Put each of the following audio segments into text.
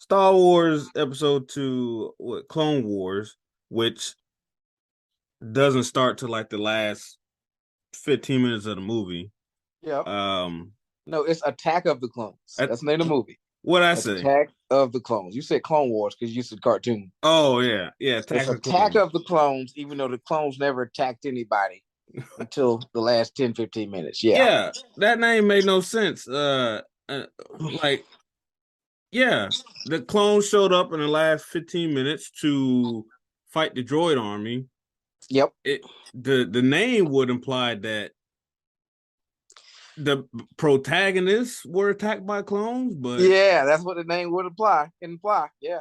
Star Wars Episode 2, Clone Wars, which doesn't start till like the last 15 minutes of the movie. Yep. Um, No, it's Attack of the Clones. That's the name of the movie. What'd I say? Attack of the Clones. You said Clone Wars because you said cartoon. Oh yeah, It's Attack of the Clones, even though the clones never attacked anybody until the last 10, 15 minutes. Yeah, that name made no sense. Like, yeah, the clones showed up in the last 15 minutes to fight the droid army. Yep. The name would imply that the protagonists were attacked by clones, but yeah, that's what the name would imply. Yeah,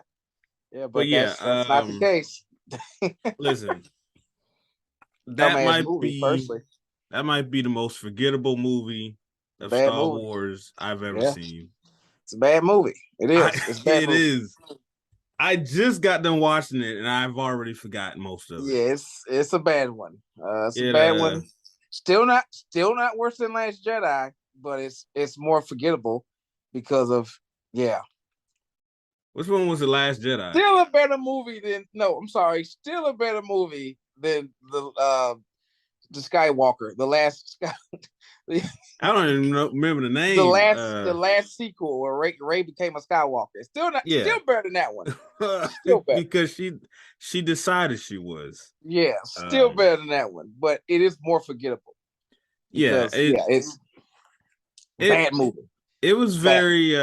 but yeah, that's not the case. Listen, that might be the most forgettable movie of Star Wars I've ever seen. It's a bad movie. It is. It is. I just got done watching it, and I've already forgotten most of it. Yeah, it's a bad one. It's a bad one. Still not worse than Last Jedi, but it's more forgettable because of Which one was the Last Jedi? Still a better movie than Still a better movie than the Skywalker, the last Sky. I don't even remember the name. The last sequel where Rey became a Skywalker. Still better than that one. Still better. Because she decided she was. Yeah, still better than that one, but it is more forgettable. Because, it's bad movie. It was very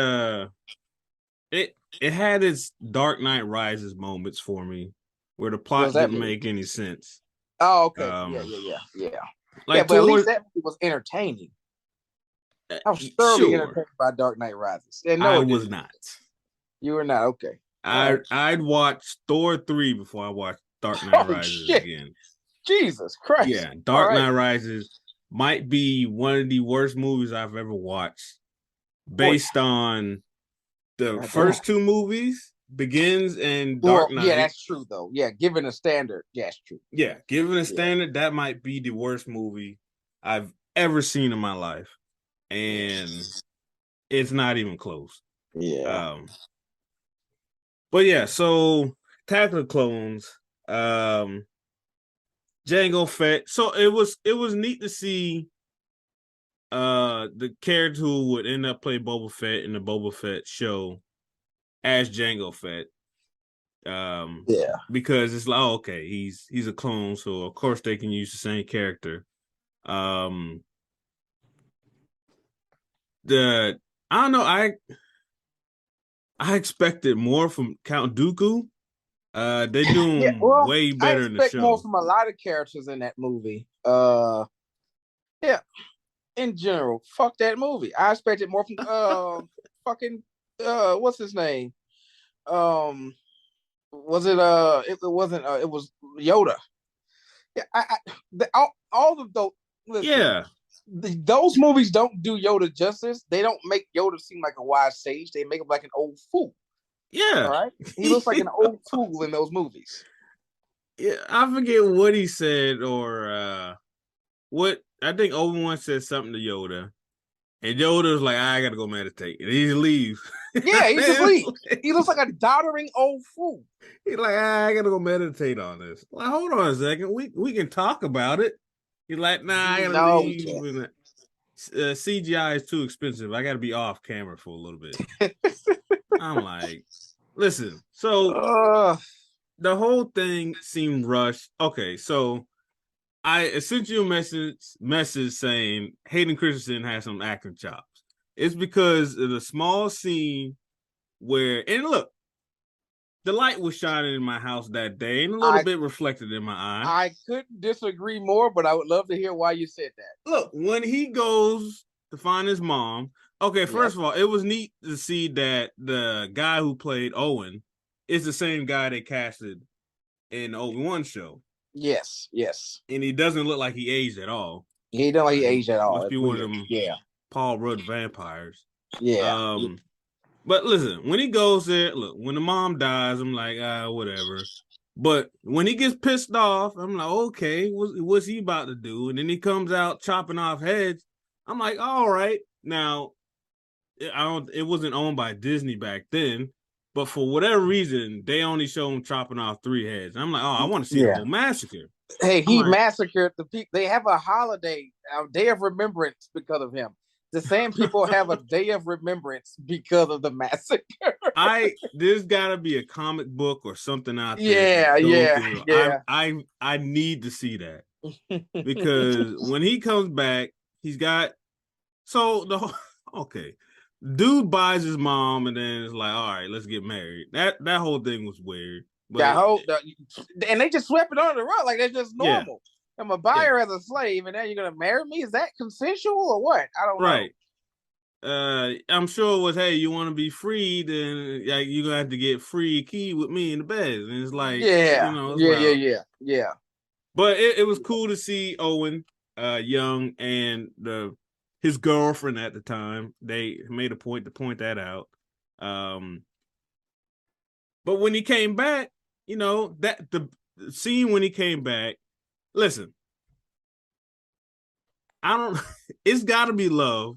it had its Dark Knight Rises moments for me, where the plot didn't make any sense. Oh, okay. Yeah. Like, but at least that movie was entertaining. I was thoroughly entertained by Dark Knight Rises. No, I was not. You were not? Okay. I'd watch Thor 3 before I watched Dark Knight Rises again. Jesus Christ. Yeah, Dark Knight Rises might be one of the worst movies I've ever watched. Based on the first two movies, Begins and Dark Knight. Yeah, that's true though. Yeah, given a standard, it's true. Yeah, given a standard, that might be the worst movie I've ever seen in my life. And it's not even close. Yeah. But yeah, so Attack of the Clones, Jango Fett. So it was neat to see the character who would end up playing Boba Fett in the Boba Fett show as Jango Fett. Because it's like, okay, he's a clone, so of course they can use the same character. I don't know, I expected more from Count Dooku. They're doing way better in the show. I expect more from a lot of characters in that movie. In general, fuck that movie. I expected more from what's his name? Was it it wasn't it was Yoda. Yeah, all of those. Listen, those movies don't do Yoda justice. They don't make Yoda seem like a wise sage. They make him like an old fool. Yeah, all right. He looks like an old fool in those movies. Yeah, I forget what he said or what. I think Obi-Wan said something to Yoda, and Yoda was like, "I gotta go meditate," and he leaves. Yeah, he just leaves. He looks like a doddering old fool. He's like, "I gotta go meditate on this." Like, hold on a second, we can talk about it. He's like, "Nah, I gotta leave. CGI is too expensive. I gotta be off camera for a little bit." I'm like, listen. So the whole thing seemed rushed. Okay, so I sent you a message saying Hayden Christensen has some acting chops. It's because of the small scene where, and look, the light was shining in my house that day and a little bit reflected in my eye. I couldn't disagree more, but I would love to hear why you said that. Look, when he goes to find his mom, okay, first of all, it was neat to see that the guy who played Owen is the same guy they casted in the Obi-Wan show. Yes. And he doesn't look like he aged at all. He don't like he aged at all. Must be one of them Paul Rudd vampires. Yeah. But listen, when he goes there, look, when the mom dies, I'm like, whatever. But when he gets pissed off, I'm like, okay, what's he about to do? And then he comes out chopping off heads. I'm like, all right. Now, it wasn't owned by Disney back then. But for whatever reason, they only show him chopping off 3 heads. I'm like, oh, I want to see the whole massacre. Hey, he massacred the people. They have a holiday, a day of remembrance because of him. The same people have a day of remembrance because of the massacre. There's gotta be a comic book or something out there. Yeah. I need to see that. Because when he comes back, he's got dude buys his mom and then it's like, all right, let's get married. That whole thing was weird. But and they just swept it under the rug like that's just normal. Yeah. I'm a buyer as a slave, and now you're gonna marry me? Is that consensual or what? I don't know. Right. I'm sure it was, hey, you want to be freed, and you're gonna have to get free key with me in the bed. And it's like, yeah. But it was cool to see Owen, young, and his girlfriend at the time. They made a point to point that out. But when he came back, that the scene when he came back, listen, it's got to be love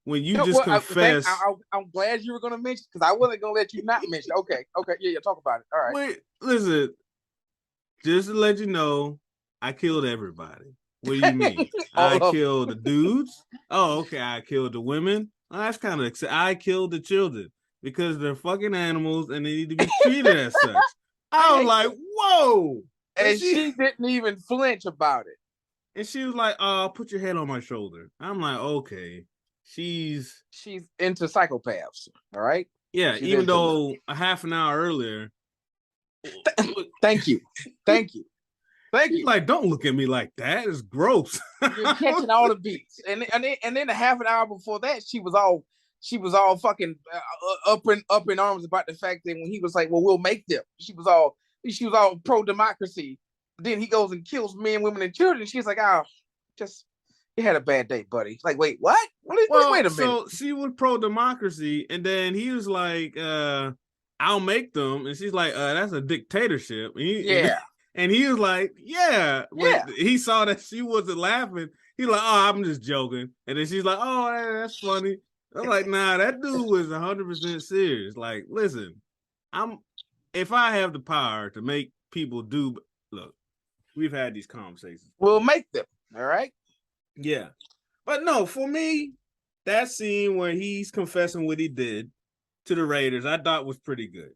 when you confess. I'm glad you were going to mention, because I wasn't going to let you not mention. Okay, yeah, talk about it. All right. Wait, listen, just to let you know, I killed everybody. What do you mean? I killed the dudes? Oh, okay, I killed the women. Oh, that's kind of I killed the children because they're fucking animals and they need to be treated as such. I was like, whoa. And she didn't even flinch about it. And she was like, put your head on my shoulder. I'm like, okay. She's into psychopaths, all right? Yeah, even though a half an hour earlier. Thank you. Like, don't look at me like that. It's gross. You're catching all the beats. And then a half an hour before that, she was all fucking up in arms about the fact that when he was like, well, we'll make them. She was all pro-democracy. Then he goes and kills men, women, and children. She's like, oh, you had a bad day, buddy. Like, wait, what? Wait a minute. So she was pro-democracy, and then he was like, I'll make them. And she's like, that's a dictatorship. And he was like, yeah. He saw that she wasn't laughing. He's like, oh, I'm just joking. And then she's like, oh, that's funny. I'm like, nah, that dude was 100% serious. Like, listen, if I have the power to make people do, look, we've had these conversations. We'll make them, all right? Yeah. But no, for me, that scene where he's confessing what he did to the Raiders, I thought was pretty good.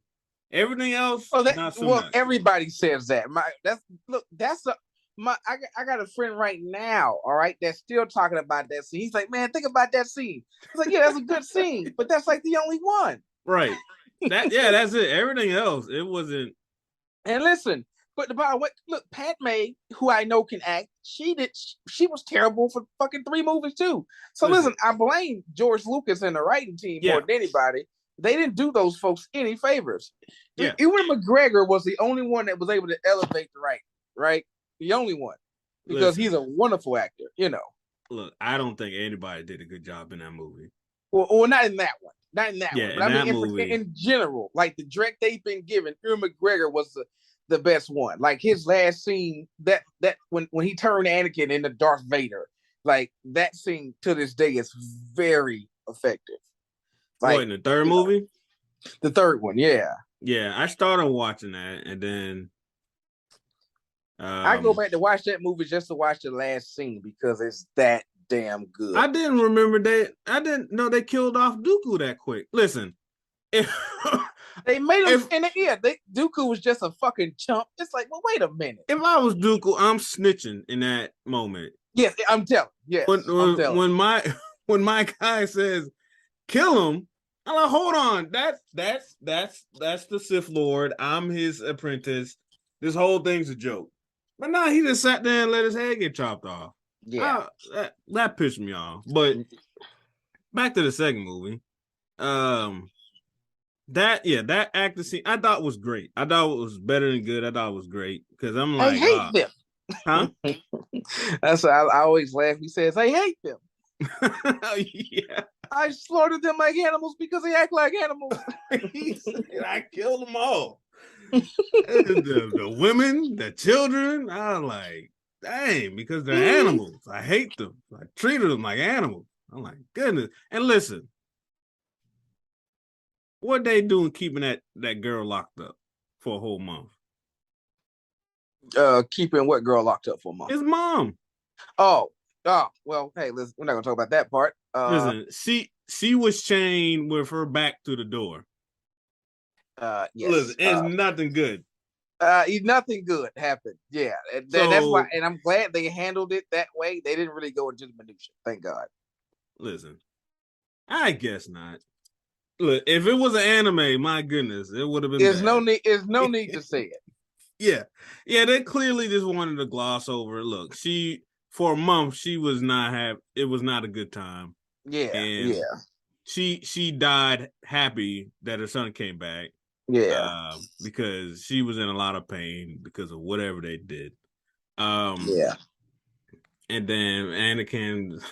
Everything else, not so much. Everybody says that. I got a friend right now, all right, that's still talking about that scene. He's like, man, think about that scene. I was like, yeah, that's a good scene, but that's like the only one. Right. That's it. Everything else, it wasn't. And listen, but look, Padme, who I know can act, she was terrible for fucking 3 movies too. So listen, I blame George Lucas and the writing team more than anybody. They didn't do those folks any favors. Yeah. Ewan McGregor was the only one that was able to elevate the writing, right? The only one. Because he's a wonderful actor, Look, I don't think anybody did a good job in that movie. Well, not in that one. Not in that one. But I mean, in general, like the direct they've been given, Ewan McGregor was the best one. Like his last scene, that when he turned Anakin into Darth Vader, like that scene to this day is very effective. Like, in the third movie? The third one, yeah. Yeah, I started watching that, and then I go back to watch that movie just to watch the last scene because it's that damn good. I didn't remember that. I didn't know they killed off Dooku that quick. Listen, they made him, Dooku was just a fucking chump. It's like, well, wait a minute. If I was Dooku, I'm snitching in that moment. Yes, I'm telling. Yes, when my guy says kill him, I'm like, hold on, that's the Sith Lord. I'm his apprentice. This whole thing's a joke. But now he just sat there and let his head get chopped off. Yeah, that pissed me off. But back to the second movie, that acting scene I thought was great. I thought it was better than good. I thought it was great because I'm like, I hate them. Huh? That's what I always laugh. He says, I hate them. Yeah, I slaughtered them like animals because they act like animals. He said, I killed them all. the women, the children. I was like, dang, because they're animals. I hate them. I treated them like animals. I'm like, goodness. And listen, What they doing keeping that girl locked up for a whole month? Keeping what girl locked up for a month? His mom. Oh, well, hey, listen, we're not gonna talk about that part. Listen, she was chained with her back to the door. Yes. Listen, it's nothing good. Nothing good happened. Yeah, that's why, and I'm glad they handled it that way. They didn't really go into the minutia. Thank God. Listen, I guess not. Look, if it was an anime, my goodness, it would have been. There's no need to say it. Yeah, they clearly just wanted to gloss over it. Look, for a month she was not it was not a good time. Yeah, and she died happy that her son came back. Yeah, because she was in a lot of pain because of whatever they did. Yeah, and then Anakin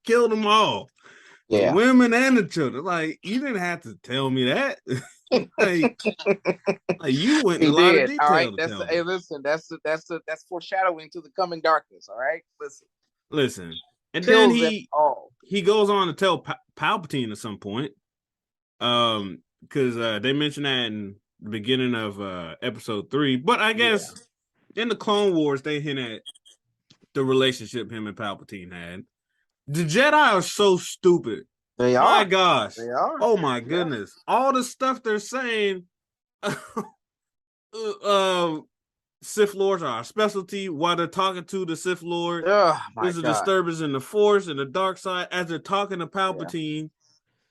killed them all. Yeah, the women and the children. Like, you didn't have to tell me that. like you went in a lot of detail. All right, hey, listen, that's foreshadowing to the coming darkness. All right, listen, and then he goes on to tell Palpatine at some point, because they mentioned that in the beginning of episode 3, but I guess in the Clone Wars they hint at the relationship him and Palpatine had. The Jedi are so stupid. They are. My gosh. They are. Oh my goodness. All the stuff they're saying. Sith Lords are our specialty. While they're talking to the Sith Lord, there's a disturbance in the Force and the dark side as they're talking to Palpatine.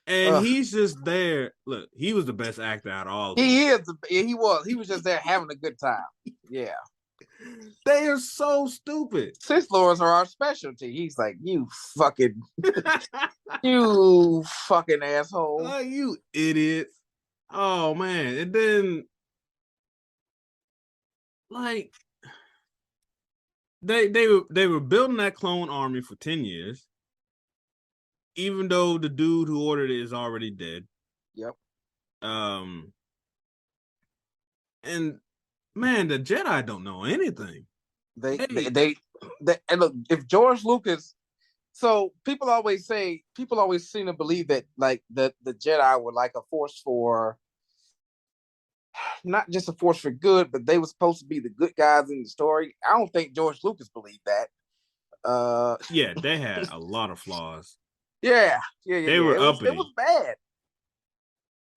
And he's just there. Look, he was the best actor out of all of them. He was. He was just there having a good time. Yeah. They are so stupid. Sith Lords are our specialty. He's like, you fucking you fucking asshole. You idiot. Oh man. And then like they were building that clone army for 10 years. Even though the dude who ordered it is already dead. Yep. And man, the Jedi don't know anything. They and look, if George Lucas, so people always seem to believe that like the Jedi were like a force for, not just a force for good, but they were supposed to be the good guys in the story. I don't think George Lucas believed that. Yeah, they had a lot of flaws. Yeah. They were uppity. It was bad.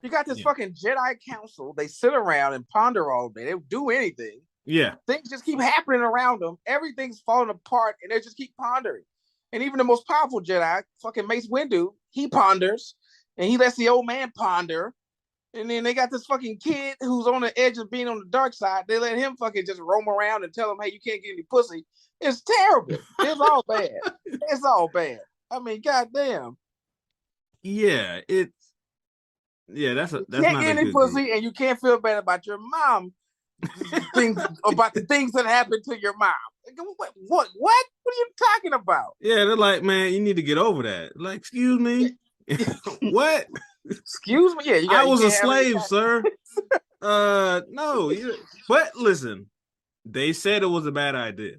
You got this fucking Jedi council. They sit around and ponder all day. They don't do anything. Yeah. Things just keep happening around them. Everything's falling apart, and they just keep pondering. And even the most powerful Jedi, fucking Mace Windu, he ponders, and he lets the old man ponder. And then they got this fucking kid who's on the edge of being on the dark side. They let him fucking just roam around and tell him, hey, you can't get any pussy. It's terrible. It's all bad. It's all bad. I mean, goddamn. Yeah, that's not get any pussy, and you can't feel bad about your mom. About the things that happened to your mom. What are you talking about? Yeah, they're like, man, you need to get over that. Like, excuse me. What? Excuse me. Yeah, I was a slave, sir. No. But listen, they said it was a bad idea.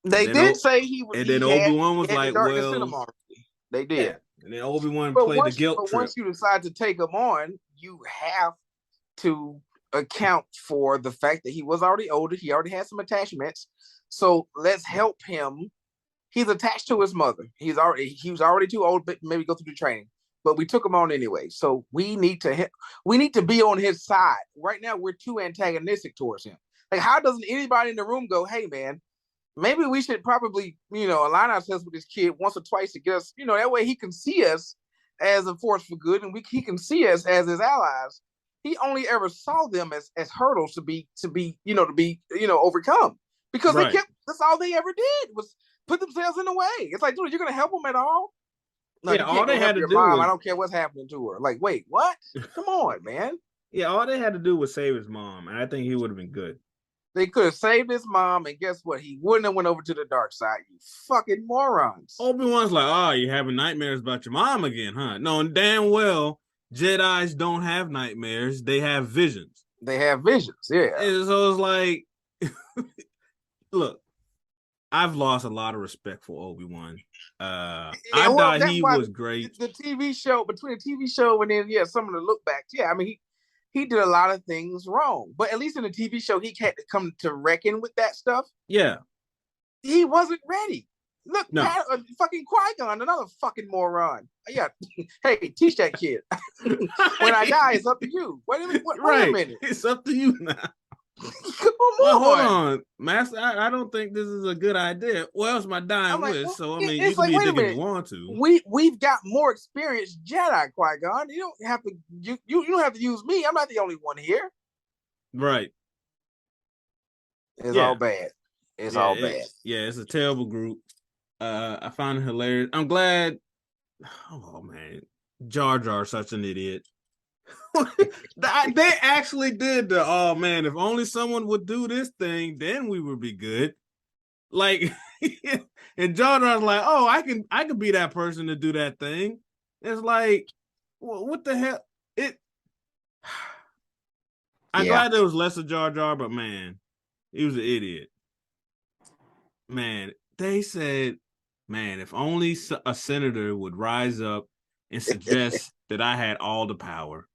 They did say he was. And then Obi-Wan was like, well, they did. Yeah. And then Obi-Wan played the guilt trip. But once you decide to take him on, you have to account for the fact that he was already older. He already had some attachments. So let's help him. He's attached to his mother. He was already too old, but maybe go through the training. But we took him on anyway. So we need to be on his side. Right now, we're too antagonistic towards him. Like, how doesn't anybody in the room go, hey man, maybe we should probably, align ourselves with this kid once or twice to get us, that way he can see us as a force for good, and he can see us as his allies. He only ever saw them as hurdles to be overcome, because that's all they ever did was put themselves in the way. It's like, dude, you're gonna help them at all? No, yeah, all they had to do was, I don't care what's happening to her. Like, wait, what? Come on, man. Yeah, all they had to do was save his mom, and I think he would have been good. They could have saved his mom, and guess what? He wouldn't have went over to the dark side. You fucking morons. Obi-Wan's like, oh, you're having nightmares about your mom again, huh? No, and damn well, Jedis don't have nightmares. They have visions. They have visions, yeah. And so it's like, look, I've lost a lot of respect for Obi-Wan. I well, thought that's he why was great. The TV show, between the TV show and then some of the look backs. Yeah, I mean he did a lot of things wrong, but at least in the TV show he had to come to reckon with that stuff. Yeah, he wasn't ready. Look, no. fucking Qui-Gon, another fucking moron. Yeah, hey, teach that kid. When I die, it's up to you. Wait a minute. It's up to you now. Come on, well, hold on, Master. I don't think this is a good idea. Well, it's my dying wish. Well, so I mean, you can be a dick if you want to. We've got more experienced Jedi, Qui-Gon. You don't have to. You don't have to use me. I'm not the only one here. Right. It's all bad. It's all bad. It's a terrible group. I find it hilarious. I'm glad. Oh man, Jar Jar such an idiot. They actually did the oh man, if only someone would do this thing, then we would be good. Like and Jar Jar's like, oh, I can be that person to do that thing. It's like, what the hell? I'm glad there was less of Jar Jar, but man, he was an idiot. Man, they said, man, if only a senator would rise up and suggest that I had all the power.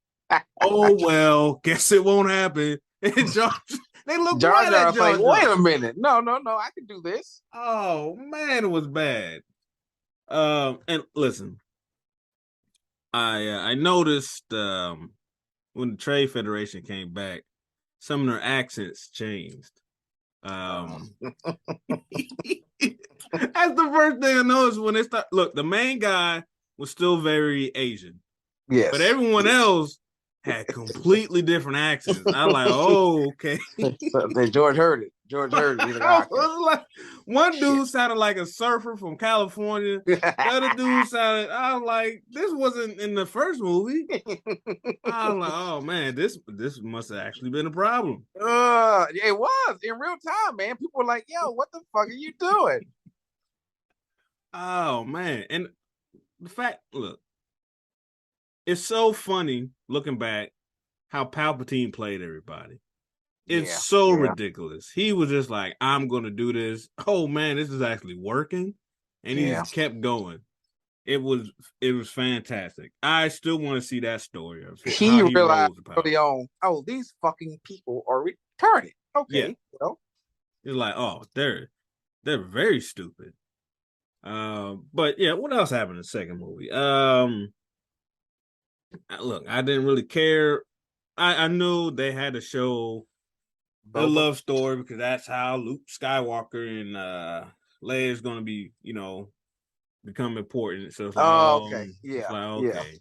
Oh well, guess it won't happen. And they look Jar right at Jar Jar. Wait a minute, no, I can do this. Oh man, it was bad. And listen, I noticed when the Trade Federation came back, some of their accents changed. That's the first thing I noticed when they start. Look, the main guy was still very Asian. Yes. But everyone else had completely different accents. I was like, oh, okay. George heard it. Like, one dude sounded like a surfer from California. The other dude sounded, I was like, this wasn't in the first movie. I was like, oh man, this must have actually been a problem. It was in real time, man. People were like, yo, what the fuck are you doing? Oh man. And the fact, look, it's so funny looking back how Palpatine played everybody. It's so ridiculous. He was just like, I'm going to do this. Oh, man, this is actually working. And he just kept going. It was fantastic. I still want to see that story of he realized early on, oh, these fucking people are retarded. Okay. Yeah. It's like, oh, they're very stupid. But yeah, what else happened in the second movie? Look, I didn't really care. I knew they had to show the love story because that's how Luke Skywalker and Leia is going to be, become important. So it's like, okay, yeah, it's like, okay,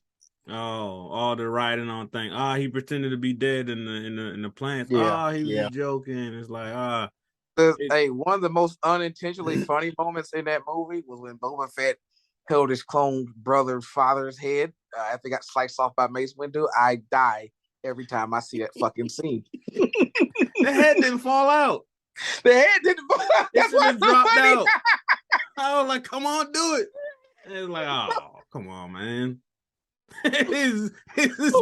all the riding on thing. He pretended to be dead in the plants. He was joking. It's like, hey, one of the most unintentionally funny moments in that movie was when Boba Fett held his clone brother's father's head after he got sliced off by Mace Windu. I die every time I see that fucking scene. The head didn't fall out. The head didn't fall out. That's why it dropped out. I was like, come on, do it. And it's like, oh, come on, man. his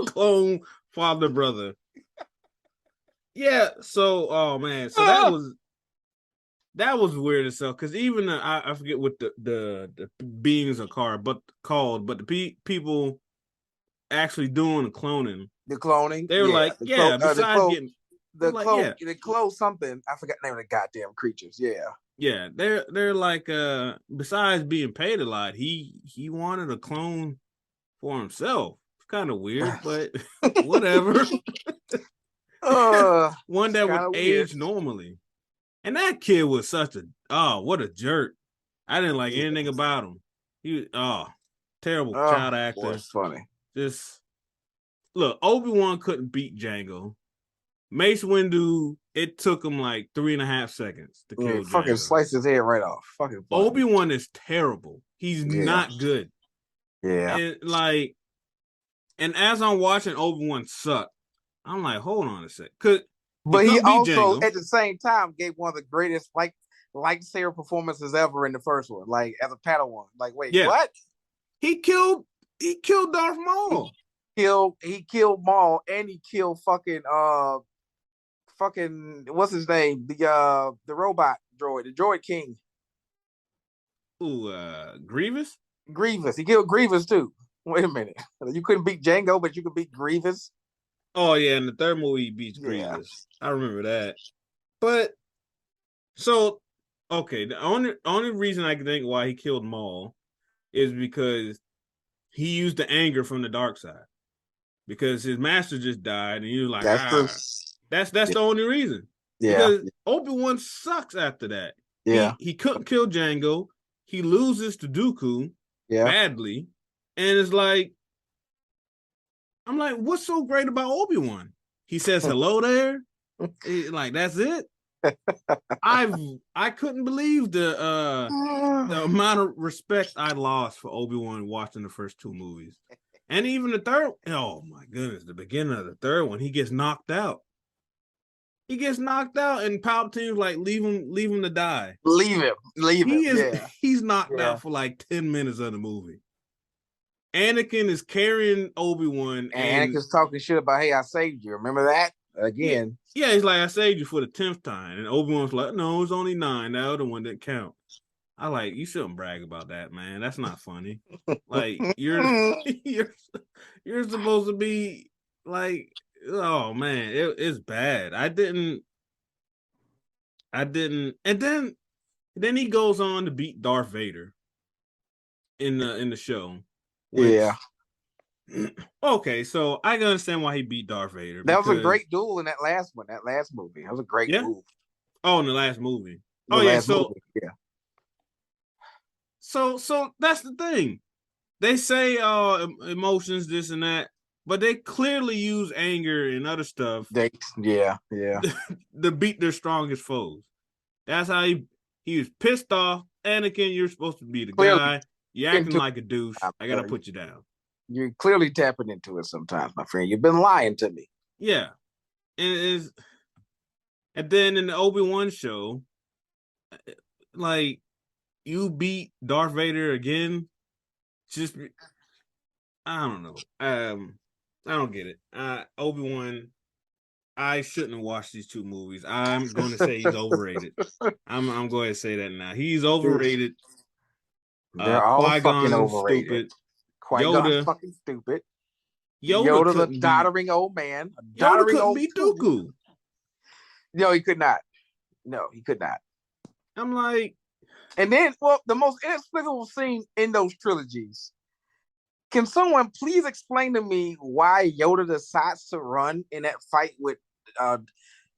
clone father brother. Yeah, so oh man, so that was weird as hell. Because even I forget what the beings are called, but the people actually doing the cloning. The cloning. They were like, besides getting the clone something. I forgot the name of the goddamn creatures. Yeah. Yeah, they're like besides being paid a lot, he wanted a clone for himself. It's kind of weird, but whatever. One that would age normally. And that kid was such what a jerk. I didn't like anything about him. He terrible child actor. Boy, it's funny. Just look, Obi-Wan couldn't beat Jango. Mace Windu, it took him like 3.5 seconds to kill Jango. Fucking slice his head right off. Fucking funny. Obi-Wan is terrible. He's not good. Yeah. And as I'm watching Obi-Wan suck, I'm like, hold on a sec. But he also, at the same time, gave one of the greatest lightsaber performances ever in the first one. Like as a Padawan. Like, wait, what? He killed Darth Maul. He killed Maul, and he killed fucking what's his name? The robot droid, the droid king. Grievous? Grievous. He killed Grievous too. Wait a minute. You couldn't beat Jango, but you could beat Grievous. Oh yeah, in the third movie he beats Grievous. I remember that. But so okay, the only reason I can think why he killed Maul is because he used the anger from the dark side. Because his master just died, and he was like, that's the only reason. Yeah. Because Obi-Wan sucks after that. Yeah. He couldn't kill Jango. He loses to Dooku badly. And it's like, I'm like, what's so great about Obi-Wan? He says hello there. Like, that's it. I couldn't believe the amount of respect I lost for Obi-Wan watching the first two movies. And even the third, oh my goodness, the beginning of the third one, he gets knocked out. He gets knocked out, and Palpatine's like, leave him to die. Leave him. He's knocked out for like 10 minutes of the movie. Anakin is carrying Obi-Wan, and Anakin's talking shit about, hey, I saved you. Remember that? Again. Yeah, he's like, I saved you for the 10th time. And Obi-Wan's like, no, it's only 9. That other one didn't count. I like, you shouldn't brag about that, man. That's not funny. Like, you're supposed to be like, oh man, it's bad. I didn't, and then he goes on to beat Darth Vader in the show. Which, okay, so I can understand why he beat Darth Vader. That was a great duel in that last movie. That was a great move. Oh, in the last movie. So that's the thing. They say emotions, this and that, but they clearly use anger and other stuff. To beat their strongest foes. That's how he was pissed off. Anakin, you're supposed to be the guy. You're acting like a douche. I gotta put you down. You're clearly tapping into it sometimes, my friend. You've been lying to me. Yeah. And then in the Obi-Wan show, like, you beat Darth Vader again. Just, I don't know. I don't get it. Obi-Wan, I shouldn't have watched these two movies. I'm going to say he's overrated. I'm going to say that now. He's overrated. They're all fucking overrated. Stupid. Qui-Gon's fucking stupid. Yoda the doddering old man. Yoda couldn't beat Dooku. No, he could not. No, he could not. I'm like, and then, well, the most inexplicable scene in those trilogies. Can someone please explain to me why Yoda decides to run in that fight with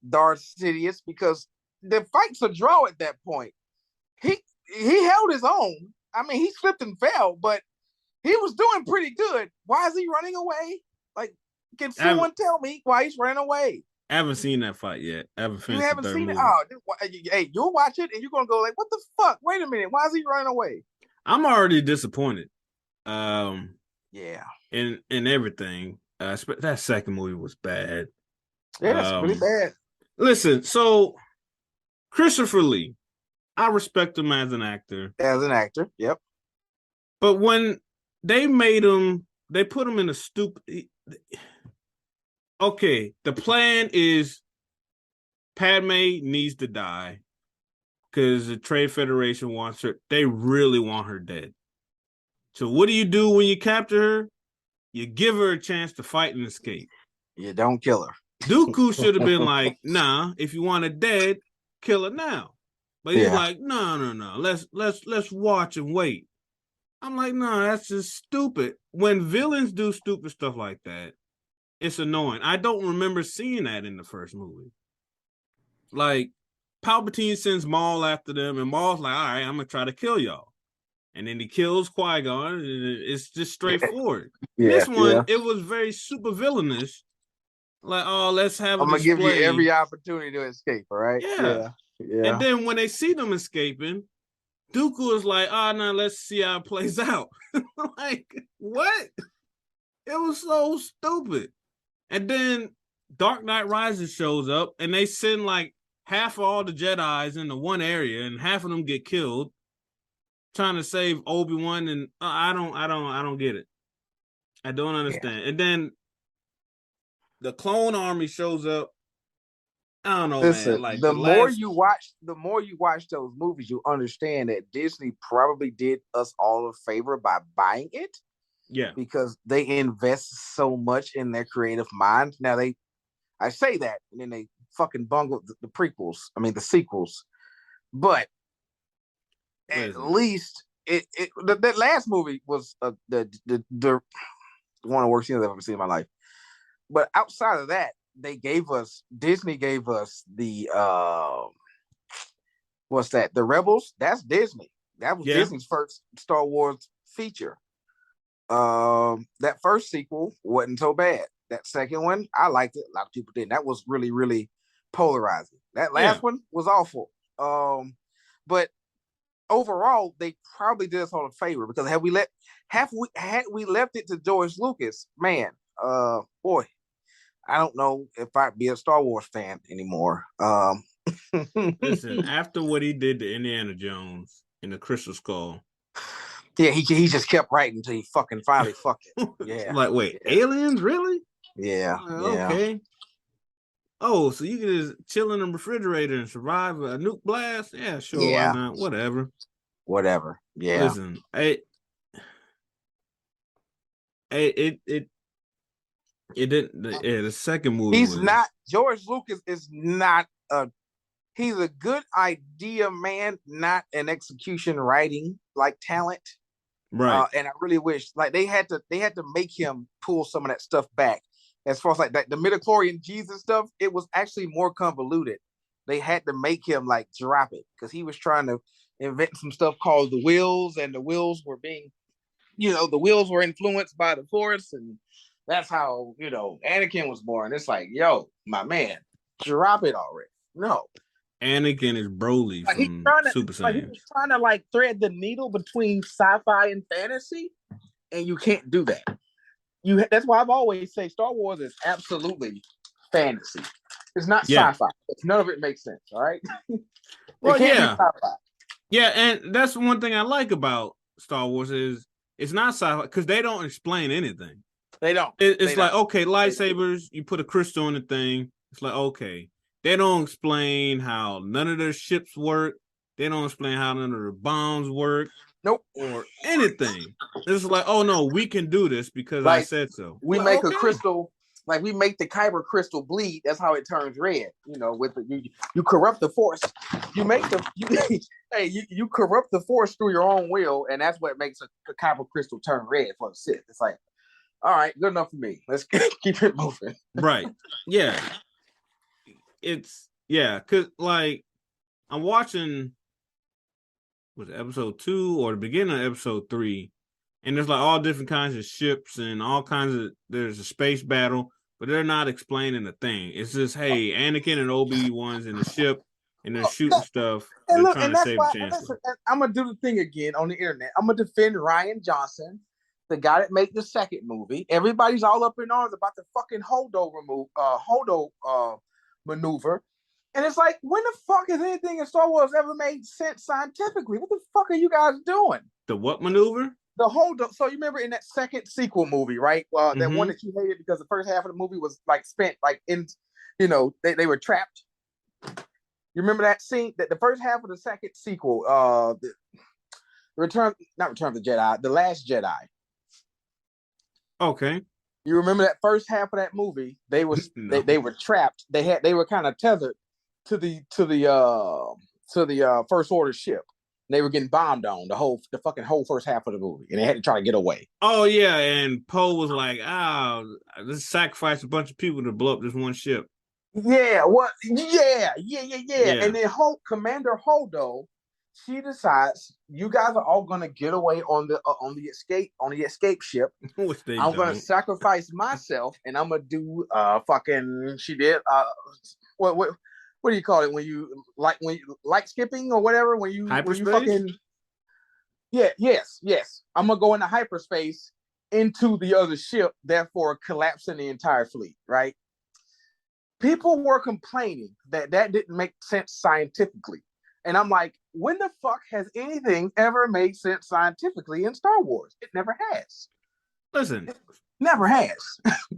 Darth Sidious? Because the fight's a draw at that point. He held his own. I mean, he slipped and fell, but he was doing pretty good. Why is he running away? Like, can someone tell me why he's running away? I haven't seen that fight yet. I haven't finished. You haven't seen it? Oh, hey, you'll watch it and you're gonna go like, what the fuck? Wait a minute, why is he running away? I'm already disappointed. Yeah. In everything. That second movie was bad. Yeah, that's pretty bad. Listen, so Christopher Lee, I respect him as an actor. Yep. But when they put him in a stupid. Okay, the plan is Padme needs to die because the Trade Federation wants her. They really want her dead. So what do you do when you capture her? You give her a chance to fight and escape. You don't kill her. Dooku should have been like, nah, if you want her dead, kill her now. But he's like, no. Let's watch and wait. I'm like, no, that's just stupid. When villains do stupid stuff like that, it's annoying. I don't remember seeing that in the first movie. Like, Palpatine sends Maul after them, and Maul's like, all right, I'm going to try to kill y'all. And then he kills Qui-Gon, and it's just straightforward. This one, it was very super villainous. Like, oh, let's have I'm going to give you every opportunity to escape, all right? Yeah. And then when they see them escaping, Dooku is like, no, let's see how it plays out. Like, what? It was so stupid. And then Dark Knight Rises shows up, and they send like half of all the Jedis into one area, and half of them get killed, trying to save Obi-Wan. And I don't get it. I don't understand. And then the clone army shows up, I don't know, Listen, man. Like the more you watch those movies, you understand that Disney probably did us all a favor by buying it. Yeah. Because they invest so much in their creative mind. Now I say that, and then they fucking bungled the prequels. I mean the sequels. But at least that last movie was the one of the worst things I've ever seen in my life. But outside of that, Disney gave us the what's that? The Rebels. That's Disney. That was Disney's first Star Wars feature. That first sequel wasn't so bad. That second one, I liked it. A lot of people didn't. That was really, really polarizing. That last one was awful. But overall, they probably did us all a favor because had we left it to George Lucas, man, boy, I don't know if I'd be a Star Wars fan anymore. Listen, after what he did to Indiana Jones in the Crystal Skull. Yeah, he just kept writing until he fucking finally fucked it. Yeah. Like, wait, aliens, really? Yeah. Okay. Oh, so you can just chill in the refrigerator and survive a nuke blast? Yeah, sure, why not? Whatever. Yeah. Listen, it didn't. Yeah, the second movie. George Lucas is not he's a good idea man, not an execution writing like talent. Right. And I really wish they had to make him pull some of that stuff back. As far as like that, the midichlorian Jesus stuff, it was actually more convoluted. They had to make him like drop it because he was trying to invent some stuff called the Wills, and the Wills were being, the Wills were influenced by the Force, and that's how Anakin was born. It's like, yo, my man, drop it already. No. Anakin is Broly from Super Saiyan. He was trying to thread the needle between sci-fi and fantasy, and you can't do that. That's why I've always say Star Wars is absolutely fantasy. It's not sci-fi. None of it makes sense. All right. Well, be sci-fi. Yeah, and that's one thing I like about Star Wars is it's not sci-fi because they don't explain anything. They don't. It's like, okay, lightsabers, you put a crystal in the thing. It's like, okay. They don't explain how none of their ships work. They don't explain how none of their bombs work. Nope. Or anything. It's like, oh no, we can do this because I said so. We make a crystal, we make the kyber crystal bleed. That's how it turns red. With you corrupt the force. You make you corrupt the force through your own will, and that's what makes a kyber crystal turn red for the Sith. It's like, all right, good enough for me. Let's keep it moving. Right. Yeah. Because I'm watching episode 2 or the beginning of episode 3, and there's all different kinds of ships and all kinds of there's a space battle, but they're not explaining a thing. It's just, hey, Anakin and Obi-Wan's in the ship and they're shooting stuff. And they're trying to save the Chancellor. I'm gonna do the thing again on the internet. I'm gonna defend Rian Johnson, the guy that made the second movie. Everybody's all up in arms about the fucking Holdo maneuver. And it's like, when the fuck has anything in Star Wars ever made sense scientifically? What the fuck are you guys doing? The what maneuver? The Holdo. So you remember in that second sequel movie, right? That one that you hated because the first half of the movie was spent in, they were trapped. You remember that scene? That the first half of the second sequel, the Return of the Jedi, The Last Jedi. Okay. You remember that first half of that movie? They were they were trapped. They were kind of tethered to the First Order ship. They were getting bombed on the fucking whole first half of the movie, and they had to try to get away. Oh yeah, and Poe was like, let's sacrifice a bunch of people to blow up this one ship. Yeah, what? Yeah. And then Commander Holdo, she decides you guys are all gonna get away on the escape ship. I'm gonna sacrifice myself, and I'm gonna do she did what do you call it when you light skipping or whatever when you hyperspace? Yes. I'm gonna go into hyperspace into the other ship, therefore collapsing the entire fleet. Right? People were complaining that didn't make sense scientifically, and I'm like, when the fuck has anything ever made sense scientifically in Star Wars? It never has. Listen, Never has.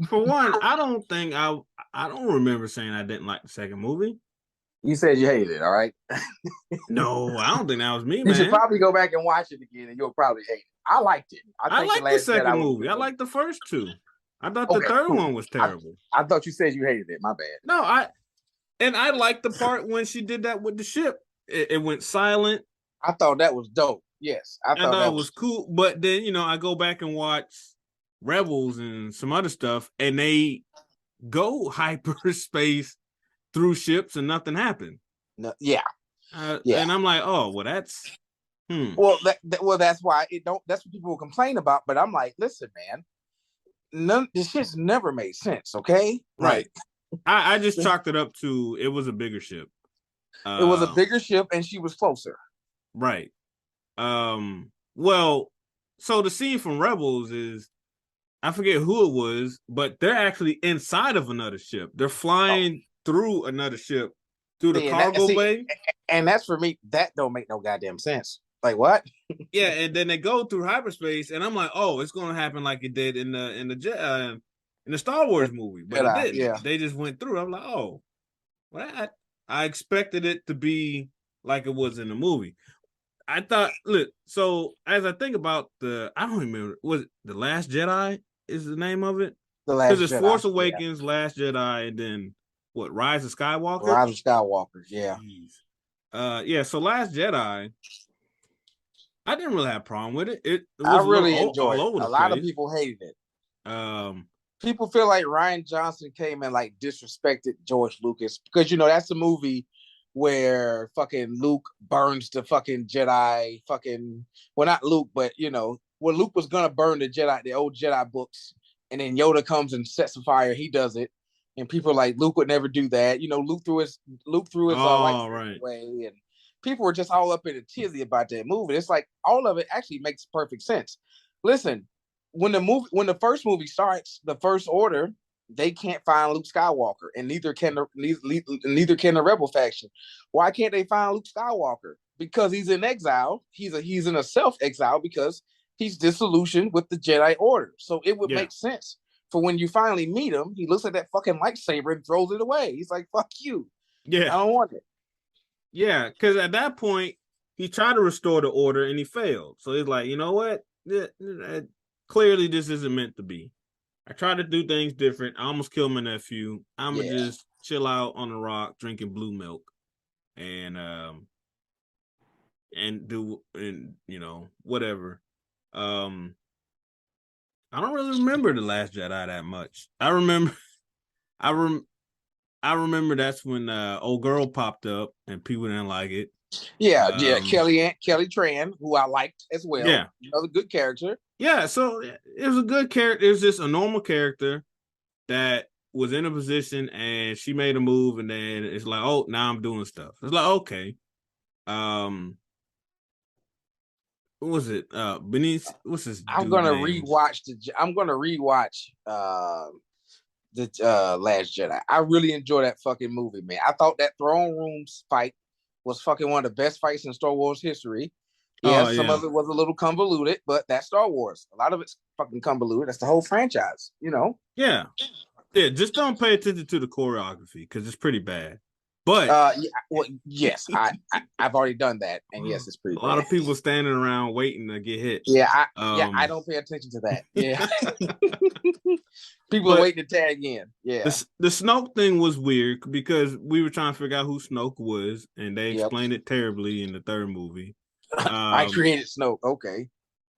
For one, I don't remember saying I didn't like the second movie. You said you hated it, all right? No, I don't think that was me, you man. should probably go back and watch it again, and you'll probably hate it. I liked it. I liked the second movie. I liked the first two. I thought the third one was terrible. I thought you said you hated it. My bad. No, I liked the part when she did that with the ship. It went silent. I thought that was dope. Yes, I thought that was cool. But then, I go back and watch Rebels and some other stuff, and they go hyperspace through ships and nothing happened. No, yeah. And I'm like, oh, well, that's well, that's why that's what people will complain about. But I'm like, listen, man, this shit's never made sense. Okay, right. I just chalked it up to it was a bigger ship. It was a bigger ship, and she was closer. Right. Well, so the scene from Rebels is, I forget who it was, but they're actually inside of another ship. They're flying through another ship through the cargo bay. And that's for me, that don't make no goddamn sense. Like what? Yeah, and then they go through hyperspace, and I'm like, oh, it's gonna happen like it did in the Star Wars movie, but it didn't. Yeah. They just went through. I'm like, oh, well, I expected it to be like it was in the movie. I thought, look, so as I think about I don't remember, was it The Last Jedi is the name of it? Because it's Force Awakens, Last Jedi, and then what, Rise of Skywalker? Rise of Skywalker, yeah. Yeah, so Last Jedi, I didn't really have a problem with it. It was I really enjoyed it. A lot of people hated it. People feel like Rian Johnson came and like disrespected George Lucas because that's the movie where fucking Luke burns the fucking Jedi well, not Luke, but where Luke was gonna burn the old Jedi books, and then Yoda comes and sets a fire. He does it, and people are like, Luke would never do that. Luke threw his right away, and people were just all up in a tizzy about that movie. It's like all of it actually makes perfect sense. Listen, when the first movie starts, the First Order, they can't find Luke Skywalker, and neither can the Rebel faction. Why can't they find Luke Skywalker? Because he's in exile. He's in a self-exile because he's disillusioned with the Jedi Order. So it would make sense for when you finally meet him, he looks at that fucking lightsaber and throws it away. He's like, "Fuck you! Yeah, I don't want it." Yeah, because at that point he tried to restore the order and he failed. So he's like, you know what? Clearly, this isn't meant to be. I tried to do things different. I almost killed my nephew. I'm gonna just chill out on a rock drinking blue milk, and whatever. I don't really remember The Last Jedi that much. I remember that's when old girl popped up and people didn't like it. Yeah, Kelly Tran, who I liked as well. Yeah, another good character. Yeah, so it was a good character. It was just a normal character that was in a position and she made a move, and then it's like, oh, now I'm doing stuff. It's like, okay. What was it? Beneath, what's his I'm gonna rewatch the Last Jedi. I really enjoy that fucking movie, man. I thought that throne room fight was fucking one of the best fights in Star Wars history. Yeah, some of it was a little convoluted, but that's Star Wars. A lot of it's fucking convoluted. That's the whole franchise, Yeah. Just don't pay attention to the choreography because it's pretty bad. But yes, I've already done that, and yes, it's pretty bad. A lot of people standing around waiting to get hit. Yeah, I don't pay attention to that. Yeah, people are waiting to tag in. Yeah, the Snoke thing was weird because we were trying to figure out who Snoke was, and they explained it terribly in the third movie. I created Snoke. Okay,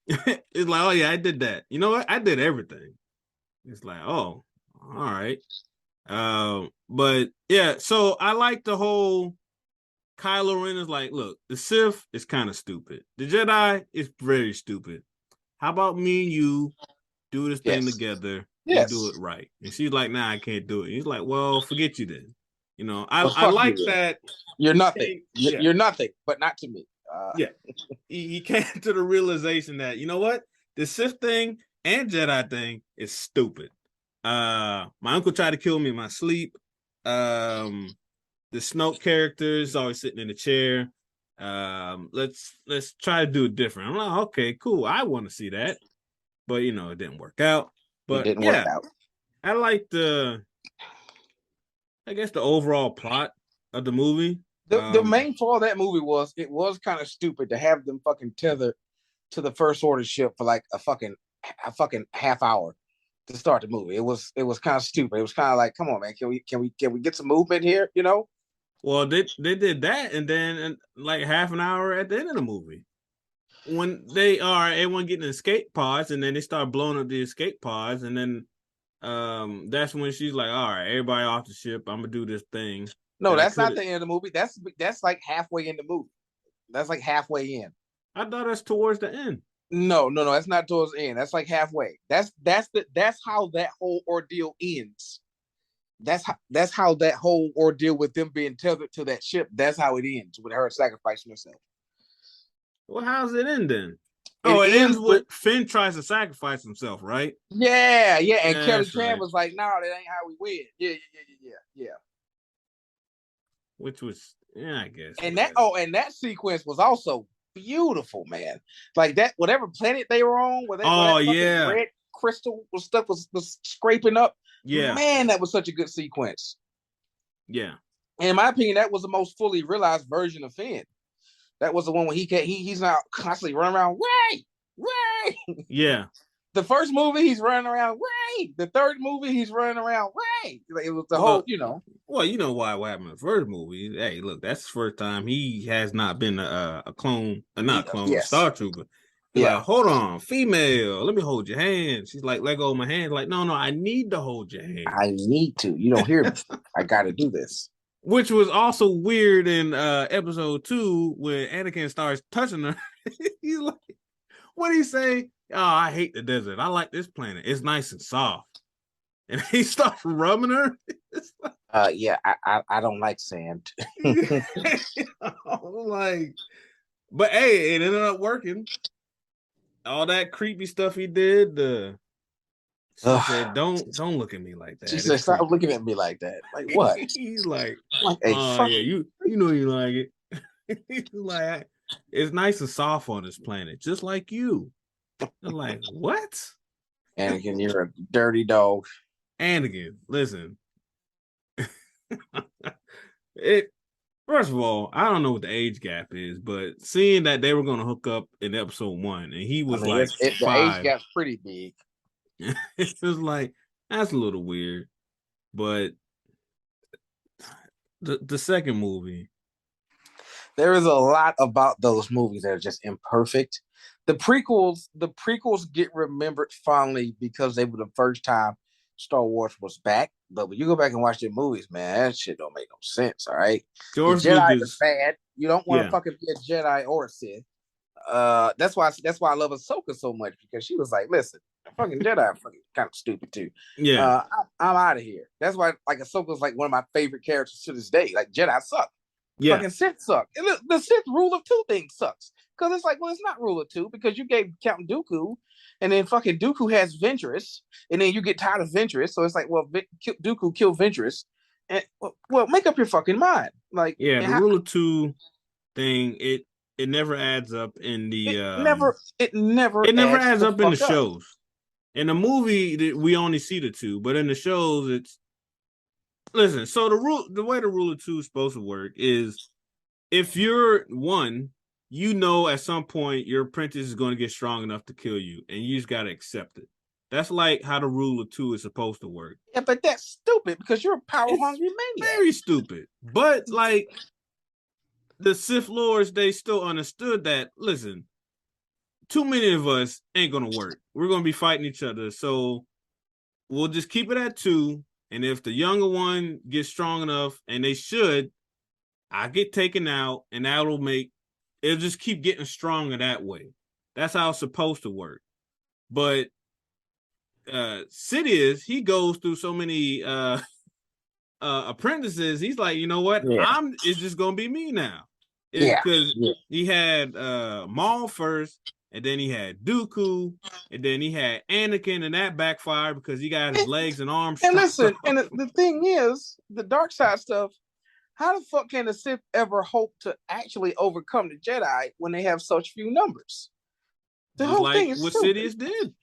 it's like, oh yeah, I did that. You know what? I did everything. It's like, oh, all right. But yeah, so I like the whole Kylo Ren is like, look, the Sith is kind of stupid. The Jedi is very stupid. How about me and you do this thing together and do it right? And she's like, nah, I can't do it. And he's like, well, forget you then. I like that. You're nothing. You're nothing, but not to me. He came to the realization that, you know what? The Sith thing and Jedi thing is stupid. My uncle tried to kill me in my sleep. The Snoke character is always sitting in a chair. Let's try to do it different. I'm like, okay, cool. I want to see that, but it didn't work out. But it didn't work out. I like the overall plot of the movie. The main flaw of that movie was it was kind of stupid to have them fucking tethered to the First Order ship for like a fucking half hour to start the movie. It was kind of stupid. It was kind of like, come on, man, can we get some movement here? You know? Well, they did that, and then like half an hour at the end of the movie, when they are everyone getting escape pods, and then they start blowing up the escape pods, and then that's when she's like, all right, everybody off the ship, I'm gonna do this thing. No, that's not the end of the movie. That's like halfway in the movie. That's like halfway in. I thought that's towards the end. No, that's not towards the end. That's like halfway. That's how that whole ordeal ends. That's how that whole ordeal with them being tethered to that ship. That's how it ends with her sacrificing herself. Well, how's it end then? It ends with Finn tries to sacrifice himself, right? Yeah, and Kelly Tran was like, "No, that ain't how we win." Yeah. Which was, I guess. And that sequence was also beautiful, man. Like that, whatever planet they were on, where that red crystal was scraping up. Yeah, man, that was such a good sequence. Yeah, and in my opinion, that was the most fully realized version of Finn. That was the one where he's not constantly running around, way. Yeah. The first movie he's running around, way. The third movie he's running around, way. It was the whole, you know. Well, you know what happened in the first movie. Hey, look, that's the first time he has not been a clone, Star Trooper. Yeah. Like, hold on, female, let me hold your hand. She's like, let go of my hand. Like, no, I need to hold your hand. I need to. You don't hear me. I got to do this. Which was also weird in episode 2 when Anakin starts touching her. He's like, what did he say? Oh, I hate the desert. I like this planet. It's nice and soft. And he starts rubbing her. Yeah, I don't like sand. Like, but hey, it ended up working. All that creepy stuff he did. She said, "Don't look at me like that." She said, "Stop looking at me like that." Like what? He's like, yeah, you know you like it. He's like, it's nice and soft on this planet, just like you. I'm like, what? Anakin, you're a dirty dog. Anakin, listen. First of all, I don't know what the age gap is, but seeing that they were going to hook up in episode 1 and he was the age gap's pretty big. It was like, that's a little weird. But the second movie, there is a lot about those movies that are just imperfect. The prequels get remembered fondly because they were the first time Star Wars was back. But when you go back and watch the movies, man, that shit don't make no sense. All right, George Jedi Lucas is bad. You don't want to fucking be a Jedi or a Sith. That's why I love Ahsoka so much, because she was like, listen, fucking Jedi are fucking kind of stupid too. Yeah. I'm out of here. That's why like Ahsoka's like one of my favorite characters to this day. Like Jedi suck. Yeah. Fucking Sith suck. And the Sith rule of 2 thing sucks. Because it's like, well, it's not rule of 2 because you gave Count Dooku, and then fucking Dooku has Ventress, and then you get tired of Ventress. So it's like, well, Dooku killed Ventress. And well, make up your fucking mind. Like, yeah, the rule of 2 thing, it never adds up in the it never adds up in the shows. In the movie, we only see the 2, but in the shows, it's listen. So the way the rule of 2 is supposed to work is if you're 1, you know at some point your apprentice is going to get strong enough to kill you, and you just got to accept it. That's like how the rule of 2 is supposed to work. Yeah, but that's stupid because you're a power-hungry maniac. Very stupid. But like the Sith Lords, they still understood that, listen, too many of us ain't going to work. We're going to be fighting each other. So we'll just keep it at 2. And if the younger one gets strong enough, and they should, I get taken out, and it'll just keep getting stronger that way. That's how it's supposed to work. But Sidious, he goes through so many apprentices. He's like, you know what? Yeah. It's just gonna be me now. Because he had Maul first, and then he had Dooku, and then he had Anakin, and that backfired because he got his legs and arms. And listen, and the thing is, the dark side stuff. How the fuck can the Sith ever hope to actually overcome the Jedi when they have such few numbers? The whole thing is what stupid. Sidious did.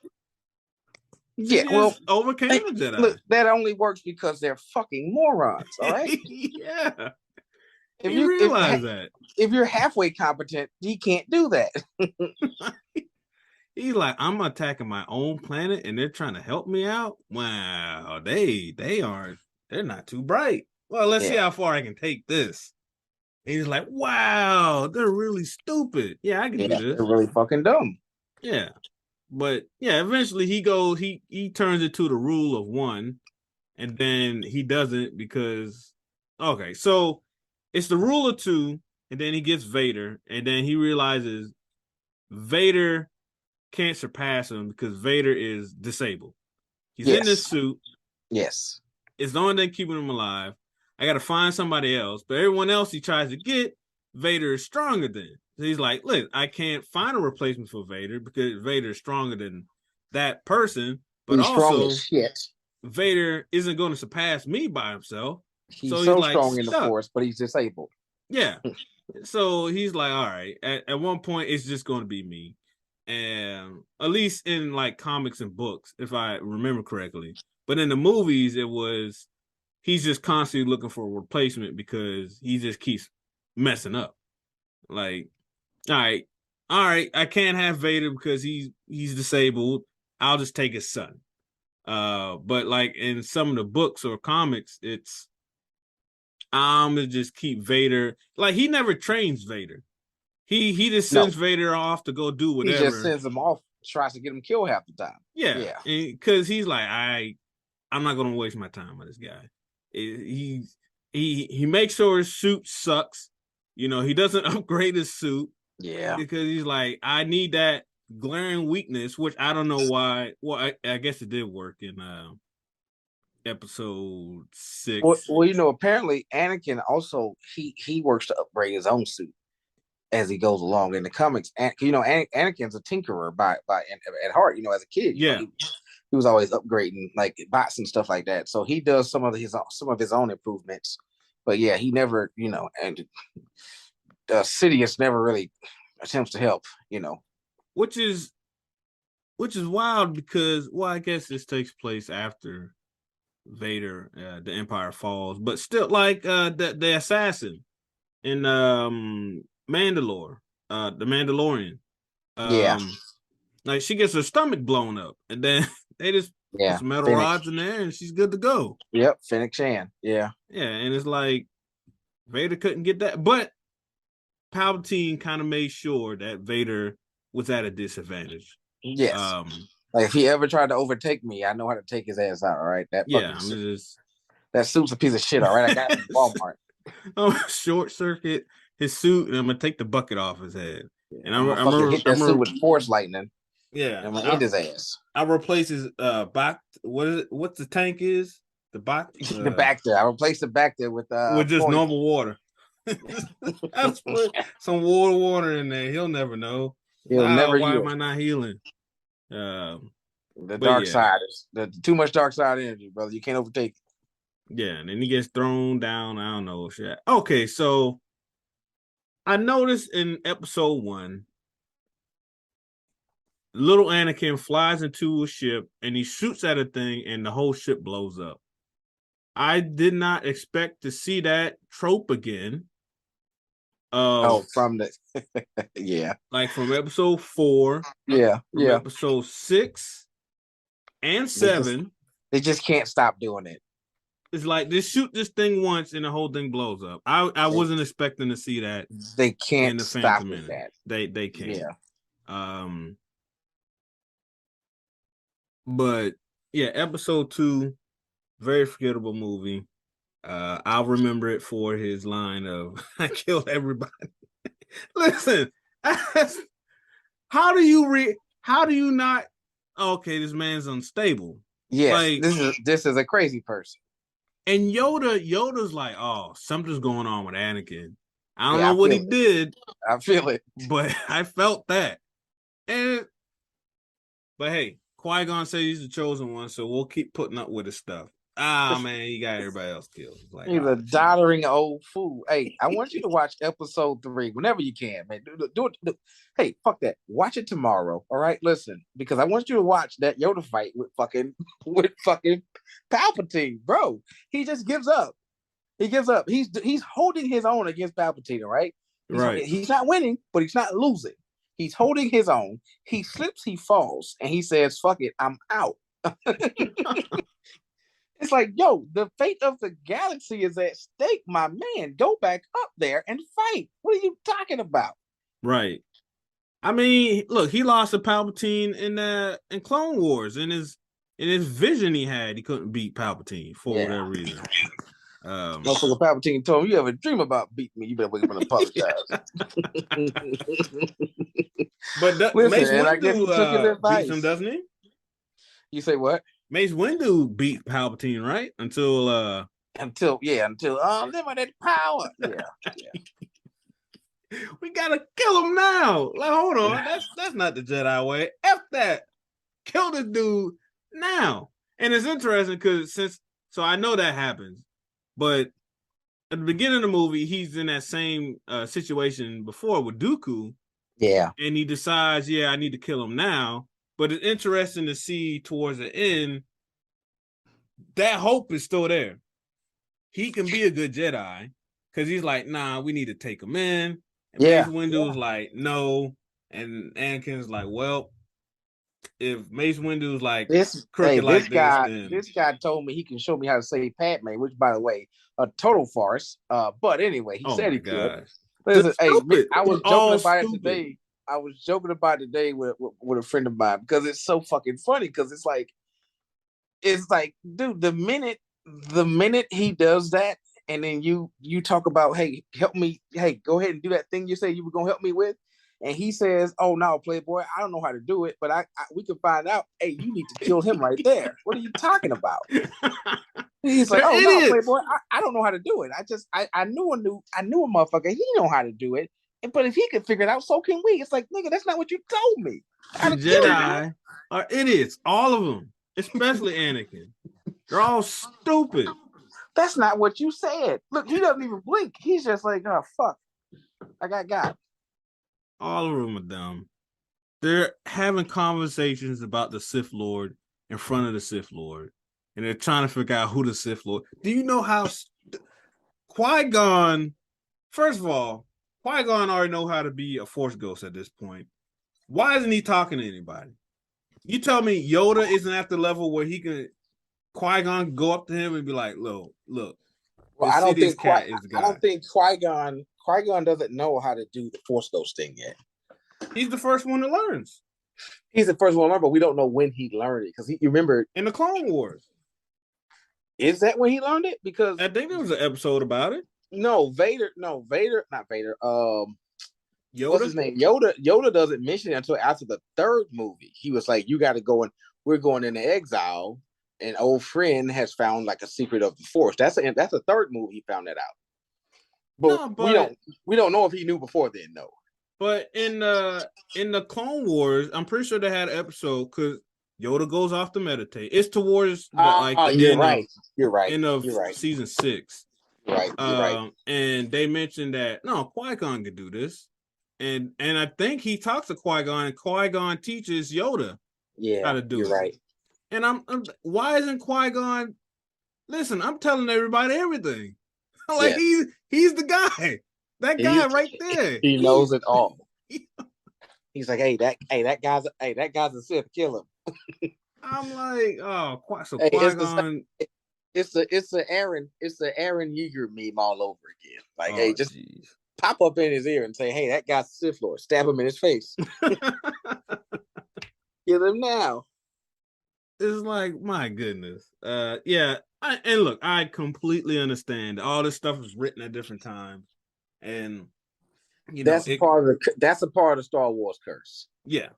Yeah, well, overcame the Jedi. Look, that only works because they're fucking morons. All right. Yeah. If you realize that if you're halfway competent, you can't do that. He's like, I'm attacking my own planet, and they're trying to help me out. Wow, they aren't. They're not too bright. Well, let's see how far I can take this. And he's like, wow, they're really stupid. Yeah, I can do this. They're really fucking dumb. Yeah. But yeah, eventually he turns it to the rule of one, and then he doesn't because okay, so it's the rule of two, and then he gets Vader, and then he realizes Vader can't surpass him because Vader is disabled. He's in this suit. Yes. It's the only thing keeping him alive. I gotta find somebody else, but everyone else he tries to get, Vader is stronger than. So he's like, look, I can't find a replacement for Vader because Vader is stronger than that person, but he's also shit. Vader isn't going to surpass me by himself. He's so like, strong in the Force, but he's disabled. Yeah. So he's like, all right, at one point, it's just going to be me. And at least in like comics and books, if I remember correctly. But in the movies, it was he's just constantly looking for a replacement because he just keeps messing up. Like, all right, I can't have Vader because he's disabled. I'll just take his son. But like in some of the books or comics, it's I'm gonna just keep Vader. Like he never trains Vader. He just sends Vader off to go do whatever. He just sends him off, tries to get him killed half the time. Yeah, because he's like, I'm not gonna waste my time on this guy. He makes sure his suit sucks. You know, he doesn't upgrade his suit. Yeah, because he's like, I need that glaring weakness, which I don't know why. Well, I guess it did work in episode 6. Well, you know, apparently Anakin also he works to upgrade his own suit as he goes along in the comics. And you know, Anakin's a tinkerer by at heart. You know, as a kid, yeah, he was always upgrading like bots and stuff like that. So he does some of his own improvements. But yeah, he never, you know, and Sidious never really attempts to help. You know, which is wild because I guess this takes place after Vader, the Empire falls, but still, like the assassin in Mandalore, the Mandalorian, like she gets her stomach blown up, and then they just put some metal rods in there, and she's good to go. Yep, Fennec Shan. Yeah, and it's like Vader couldn't get that, but Palpatine kind of made sure that Vader was at a disadvantage. Yes. Like if he ever tried to overtake me, I know how to take his ass out. All right, that that suit's a piece of shit. All right, I got it from Walmart. I'm gonna short circuit his suit, and I'm gonna take the bucket off his head. And I'm gonna hit that suit with force lightning. Yeah, I'm gonna hit his ass. I replace his back. What is it? What the tank is? The back. The back there. I replaced the back there with just normal water. I just put some water in there. He'll never know. He'll never. Why am I not healing? The dark side is too much dark side energy, brother. You can't overtake it. Yeah, and then he gets thrown down. I don't know shit. Okay, so I noticed in episode 1, little Anakin flies into a ship and he shoots at a thing and the whole ship blows up. I did not expect to see that trope again. From the like from episode 4, episode 6 and 7. They just can't stop doing it. It's like they shoot this thing once and the whole thing blows up. I wasn't expecting to see that. They can't stop with that. They can't. Yeah. But yeah, episode 2, very forgettable movie. I'll remember it for his line of "I killed everybody." Listen, how do you not? Okay, this man's unstable. Yes, like, this is a crazy person. And Yoda's like, oh, something's going on with Anakin. I don't know what he did. I feel it, but I felt that. But hey, Qui-Gon says he's the chosen one, so we'll keep putting up with his stuff. Man, he got everybody else killed. Like, he's a doddering old fool. Hey, I want you to watch episode 3 whenever you can, man. Do it. Hey, fuck that. Watch it tomorrow. All right, listen, because I want you to watch that Yoda fight with fucking Palpatine, bro. He just gives up. He gives up. He's holding his own against Palpatine, right? He's not winning, but he's not losing. He's holding his own. He slips, he falls, and he says, "Fuck it, I'm out." It's like, yo, the fate of the galaxy is at stake, my man. Go back up there and fight. What are you talking about? Right. I mean, look, he lost to Palpatine in Clone Wars. In his vision he had, he couldn't beat Palpatine for whatever reason. Motherfucker Palpatine told him, "You ever dream about beating me, you better wake up and apologize." But Mace Windu beats him, doesn't he? You say what? Mace Windu beat Palpatine, right? Until unlimited power. Yeah. We gotta kill him now. Like, hold on, that's not the Jedi way. F that. Kill this dude now. And it's interesting because I know that happens, but at the beginning of the movie, he's in that same situation before with Dooku. Yeah. And he decides, I need to kill him now. But it's interesting to see towards the end, that hope is still there. He can be a good Jedi because he's like, nah, we need to take him in. And Mace Windu's like, no. And Anakin's like, well, if Mace Windu's like this guy told me he can show me how to save Padme, which, by the way, a total farce. But anyway, he said he could. Listen, I was joking about it today. I was joking about it today with a friend of mine because it's so fucking funny. Because it's like, dude, the minute he does that, and then you talk about, hey, help me, hey, go ahead and do that thing you say you were gonna help me with, and he says, oh no, Playboy, I don't know how to do it, but we can find out. Hey, you need to kill him right there. What are you talking about? He's like, oh no, Playboy, I don't know how to do it. I knew a motherfucker. He know how to do it. But if he can figure it out, so can we. It's like, nigga, that's not what you told me. Jedi are idiots, all of them, especially Anakin. They're all stupid. That's not what you said. Look, he doesn't even blink. He's just like, oh fuck, I got. All of them are dumb. They're having conversations about the Sith Lord in front of the Sith Lord, and they're trying to figure out who the Sith Lord. Do you know how Qui-Gon? First of all, Qui-Gon already know how to be a Force ghost at this point. Why isn't he talking to anybody? You tell me Yoda isn't at the level where he can Qui-Gon go up to him and be like, look. Well, I don't think Qui-Gon doesn't know how to do the Force ghost thing yet. He's the first one that learns. He's the first one to learn, but we don't know when he learned it because you remember in the Clone Wars. Is that when he learned it? Because I think there was an episode about it. No, Vader, not Vader. Yoda? What's his name? Yoda doesn't mention it until after the third movie. He was like, you got to go and we're going into exile. An old friend has found like a secret of the Force. That's a third movie he found that out. But we don't know if he knew before then, no. But in the Clone Wars, I'm pretty sure they had an episode because Yoda goes off to meditate. It's towards you're right. End of season 6. You're right. And they mentioned that no, Qui-Gon could do this, and I think he talks to Qui-Gon, and Qui-Gon teaches Yoda how to do it. Right. And I'm why isn't Qui-Gon? Listen, I'm telling everybody everything. Like he's the guy. That guy right there. He knows it all. He's like, hey, that guy's a Sith. Kill him. I'm like, oh, so Qui-Gon. It's the Aaron Yeager meme all over again. Like, just pop up in his ear and say, hey, that guy's Sith Lord. Stab him in his face. Kill him now. It's like, my goodness. And look, I completely understand. All this stuff is written at different times. And that's a part of the Star Wars curse. Yeah.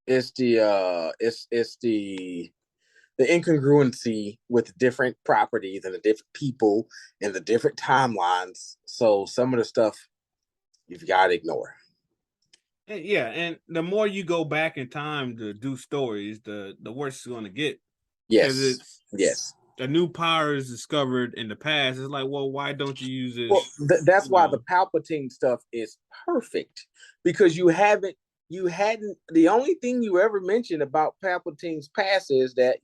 It's the incongruency with different properties and the different people and the different timelines. So some of the stuff you've got to ignore. Yeah, and the more you go back in time to do stories, the worse it's going to get. Yes. a new power is discovered in the past, it's like, well, why don't you use this? Well, that's why the Palpatine stuff is perfect, because you hadn't. The only thing you ever mentioned about Palpatine's past is that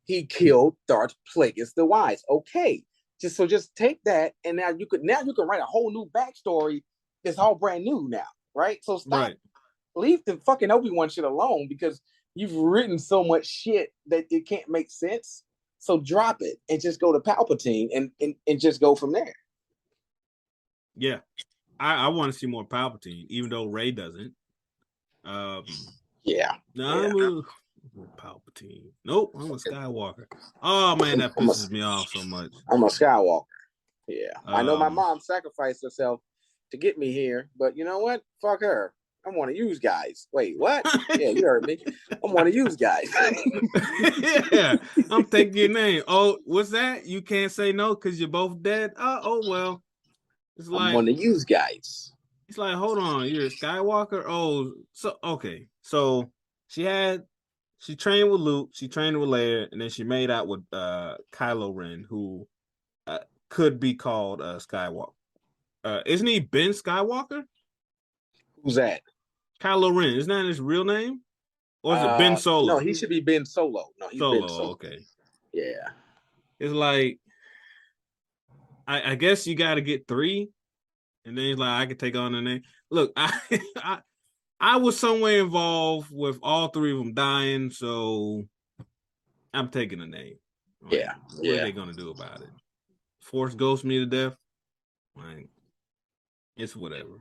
he killed Darth Plagueis the Wise. Okay, just take that, and now you can write a whole new backstory. It's all brand new now, right? So stop. Right. Leave the fucking Obi-Wan shit alone, because you've written so much shit that it can't make sense. So drop it and just go to Palpatine and just go from there. Yeah. I want to see more Palpatine, even though Rey doesn't. Yeah. I'm a Palpatine. Nope, I'm a Skywalker. Oh man, that pisses me off so much. I'm a Skywalker. Yeah. I know my mom sacrificed herself to get me here, but you know what? Fuck her. I'm one of you guys. Wait, what? Yeah, you heard me. I'm one of you guys. Yeah, I'm taking your name. Oh, what's that? You can't say no because you're both dead? Oh, well. It's like, I'm one of you guys. It's like, hold on, you're a Skywalker? Oh, so, okay. So she trained with Luke, she trained with Leia, and then she made out with Kylo Ren, who could be called Skywalker. Isn't he Ben Skywalker? Who's that? Kylo Ren. Isn't that his real name? Or is it Ben Solo? No, he should be Ben Solo. No, he's Solo. Ben Solo. Okay. Yeah. It's like, I guess you got to get 3, and then he's like, I could take on the name. Look, I was somewhere involved with all 3 of them dying, so I'm taking the name. Like, yeah. What are they gonna do about it? Force ghost me to death? Like, it's whatever.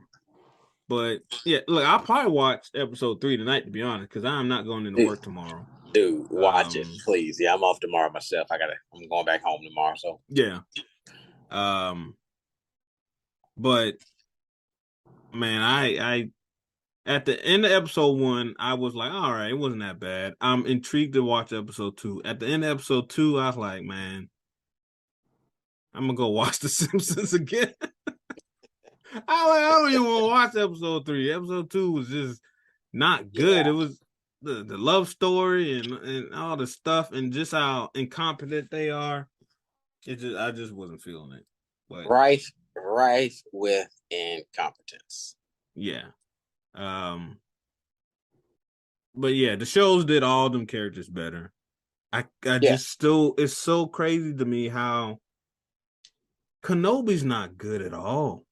But yeah, look, I'll probably watch episode 3 tonight, to be honest, because I'm not going into work tomorrow. Dude, watch it, please. Yeah, I'm off tomorrow myself. I'm going back home tomorrow. So yeah. But man, I at the end of episode 1, I was like, all right, it wasn't that bad. I'm intrigued to watch episode 2. At the end of episode 2, I was like, man, I'm gonna go watch The Simpsons again. I don't even want to watch episode 3. Episode 2 was just not good. Yeah. It was the love story and all the stuff, and just how incompetent they are. I just wasn't feeling it. But right with incompetence. Yeah. But yeah, the shows did all them characters better. I just still, it's so crazy to me how Kenobi's not good at all.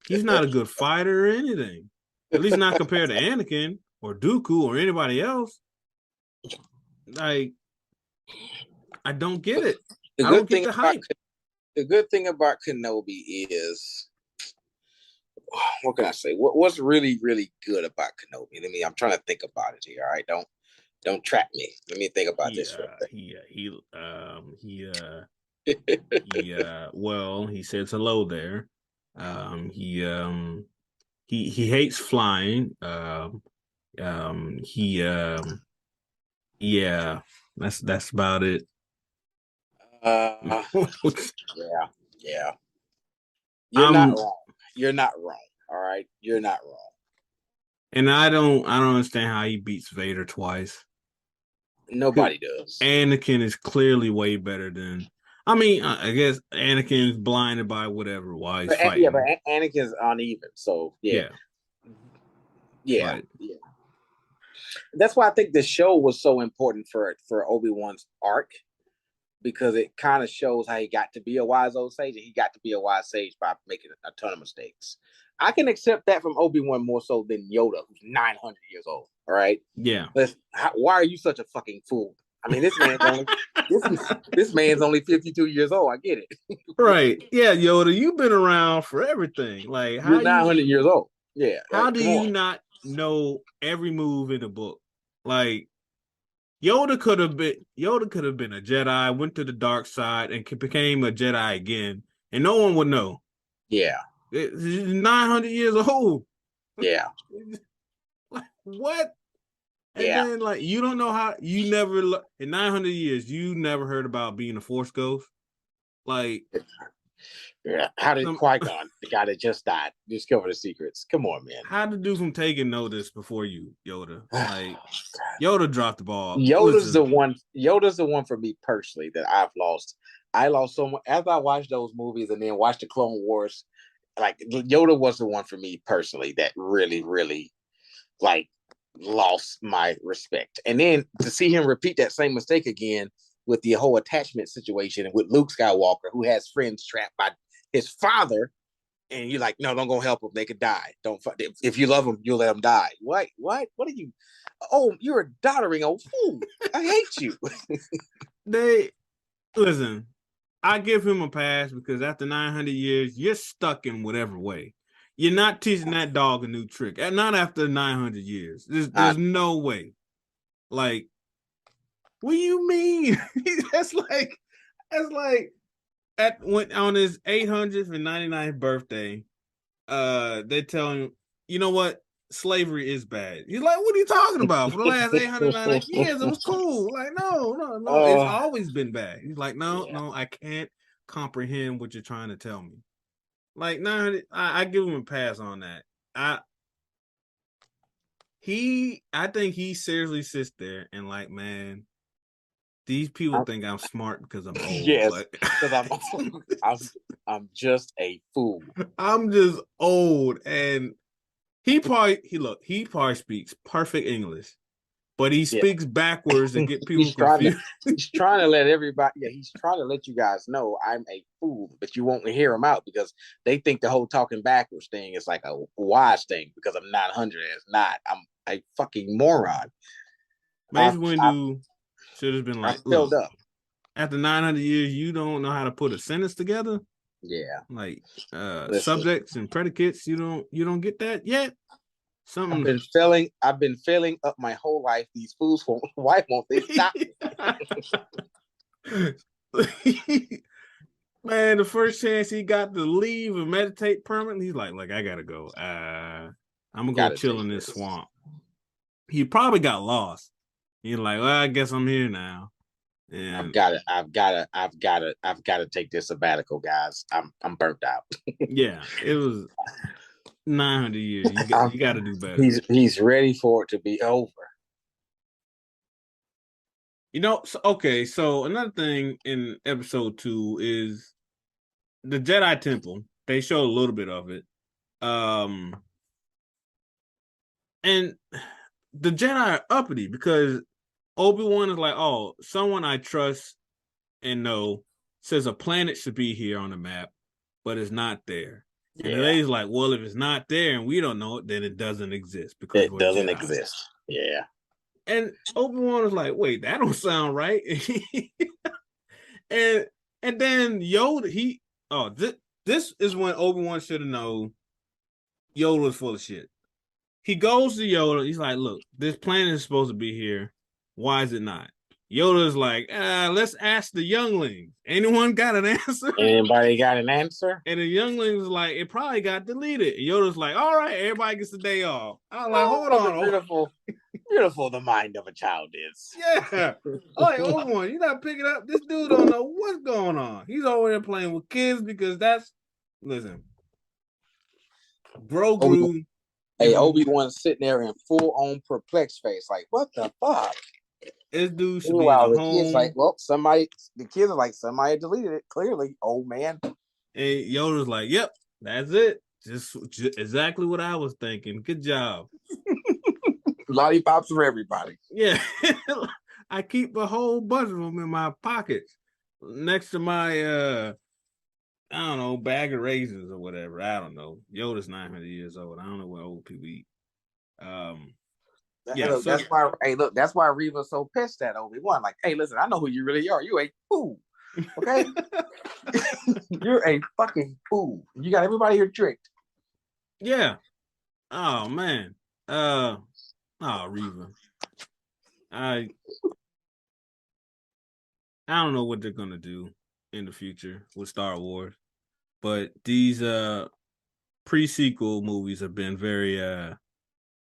He's not a good fighter or anything. At least not compared to Anakin or Dooku or anybody else. Like, I don't get it. I don't get the hype. The good thing about Kenobi is, what can I say? What's really, really good about Kenobi? I'm trying to think about it here. All right, don't trap me. Let me think about this for a second. Well, he says hello there. He hates flying. Yeah, that's about it. Yeah. You're not wrong. You're not wrong. All right, you're not wrong. And I don't understand how he beats Vader twice. Nobody does. Anakin is clearly way better than. I mean, I guess Anakin's blinded by whatever while he's fighting. Yeah, but Anakin's uneven. So yeah. That's why I think the show was so important for Obi-Wan's arc, because it kind of shows how he got to be a wise old sage, and he got to be a wise sage by making a ton of mistakes. I can accept that from Obi-Wan more so than Yoda, who's 900 years old. All right. Yeah. Why are you such a fucking fool? I mean, this man's only 52 years old. I get it. Right. Yeah, Yoda, you've been around for everything. Like, you're 900 years old. Yeah. How do you not know every move in the book? Like, Yoda could have been a Jedi, went to the dark side, and became a Jedi again, and no one would know. Yeah. He's 900 years old. Yeah. Like, what? And then, like, you don't know how, you never, in 900 years, you never heard about being a Force ghost? Like, Yeah. How did Qui-Gon, the guy that just died, discover the secrets? Come on, man. How to do from taking notice before you, Yoda? Like Yoda dropped the ball. Yoda's the one for me personally that I've lost. I lost so much after I watched those movies and then watched the Clone Wars. Like Yoda was the one for me personally that really, really like lost my respect. And then to see him repeat that same mistake again with the whole attachment situation with Luke Skywalker, who has friends trapped by his father, and you're like, no, don't go help them. They could die. Don't. If you love them, you'll let them die. What? What are you? Oh, you're a doddering old fool. I hate you. Listen. I give him a pass because after 900 years, you're stuck in whatever way. You're not teaching that dog a new trick. And not after 900 years. There's no way. Like, what do you mean? that's like on his 899th birthday, they tell him, you know what? Slavery is bad. He's like, what are you talking about? For the last 899 years, it was cool. Like, no. It's always been bad. He's like, no, I can't comprehend what you're trying to tell me. Like, 900, I give him a pass on that. I think he seriously sits there and like, man, these people think I'm smart because I'm old. Yes, because I'm just a fool. I'm just old, and he probably speaks perfect English, but he speaks backwards to get people confused. He's trying to let everybody. Yeah, he's trying to let you guys know I'm a fool, but you won't hear him out because they think the whole talking backwards thing is like a wise thing because I'm 900. It's not. I'm a fucking moron. Mace Windu should have been like, filled up. After 900 years, you don't know how to put a sentence together. Yeah, like subjects and predicates. You don't get that yet. I've been failing up my whole life. These fools won't they stop? Man, the first chance he got to leave and meditate permanently, he's like, I gotta go. I'm gonna go chill in this swamp. He probably got lost. He's like, well, I guess I'm here now. And I've got to take this sabbatical, guys. I'm burnt out. Yeah, it was 900 years. You got to do better. He's ready for it to be over. So another thing in episode 2 is the Jedi Temple. They showed a little bit of it. And the Jedi are uppity because Obi-Wan is like, oh, someone I trust and know says a planet should be here on the map, but it's not there. Yeah. And Leia's like, well, if it's not there and we don't know it, then it doesn't exist because it doesn't exist. Yeah. And Obi-Wan is like, wait, that don't sound right. and then Yoda, this is when Obi-Wan should have known Yoda was full of shit. He goes to Yoda. He's like, look, this planet is supposed to be here. Why is it not? Yoda's like, let's ask the younglings. Anyone got an answer? Anybody got an answer? And the younglings was like, it probably got deleted. And Yoda's like, all right, everybody gets the day off. I'm like, hold on. Beautiful the mind of a child is. Yeah. I'm like, Obi-Wan, you're not picking up. This dude don't know what's going on. He's over there playing with kids because listen. Grogu. Obi-Wan sitting there in full-on perplexed face. Like, what the fuck? This dude should be at home. Kid's like, well, the kids are like, somebody deleted it. Clearly, old man. And Yoda's like, yep, that's it. Just exactly what I was thinking. Good job. Lollipops for everybody. Yeah. I keep a whole bunch of them in my pockets next to my, I don't know, bag of raisins or whatever. I don't know. Yoda's 900 years old. I don't know what old people eat. That's why. Hey, look, that's why Reva's so pissed at Obi-Wan. Like, hey, listen, I know who you really are. You a fool, okay? You're a fucking fool. You got everybody here tricked. Yeah. Oh man. Reva. I don't know what they're gonna do in the future with Star Wars, but these pre-sequel movies have been very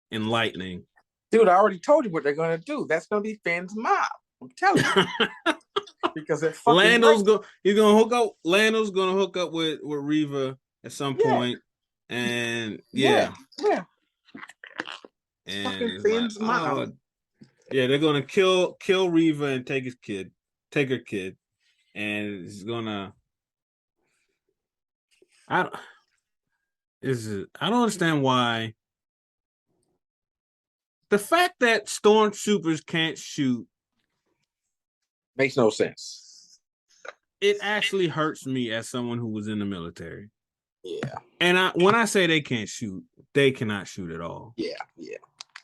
enlightening. Dude, I already told you what they're gonna do. That's gonna be Finn's mom. I'm telling you. because it Lando's gonna hook up. Lando's gonna hook up with Reva at some point, and yeah. And fucking Finn's mom. Yeah, they're gonna kill Reva and take her kid, and it's gonna. I don't understand why. The fact that stormtroopers can't shoot makes no sense. It actually hurts me as someone who was in the military. Yeah. And when I say they can't shoot, they cannot shoot at all. Yeah.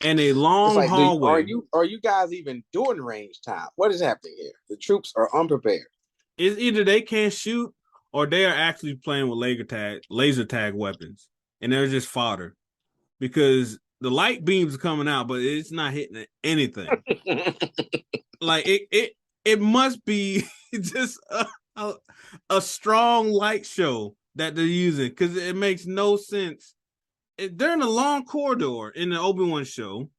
And a long hallway. Are you guys even doing range time? What is happening here? The troops are unprepared. It's either they can't shoot or they are actually playing with laser tag weapons, and they're just fodder because the light beams are coming out, but it's not hitting anything. Like it must be just a strong light show that they're using because it makes no sense. They're in a long corridor in the Obi-Wan show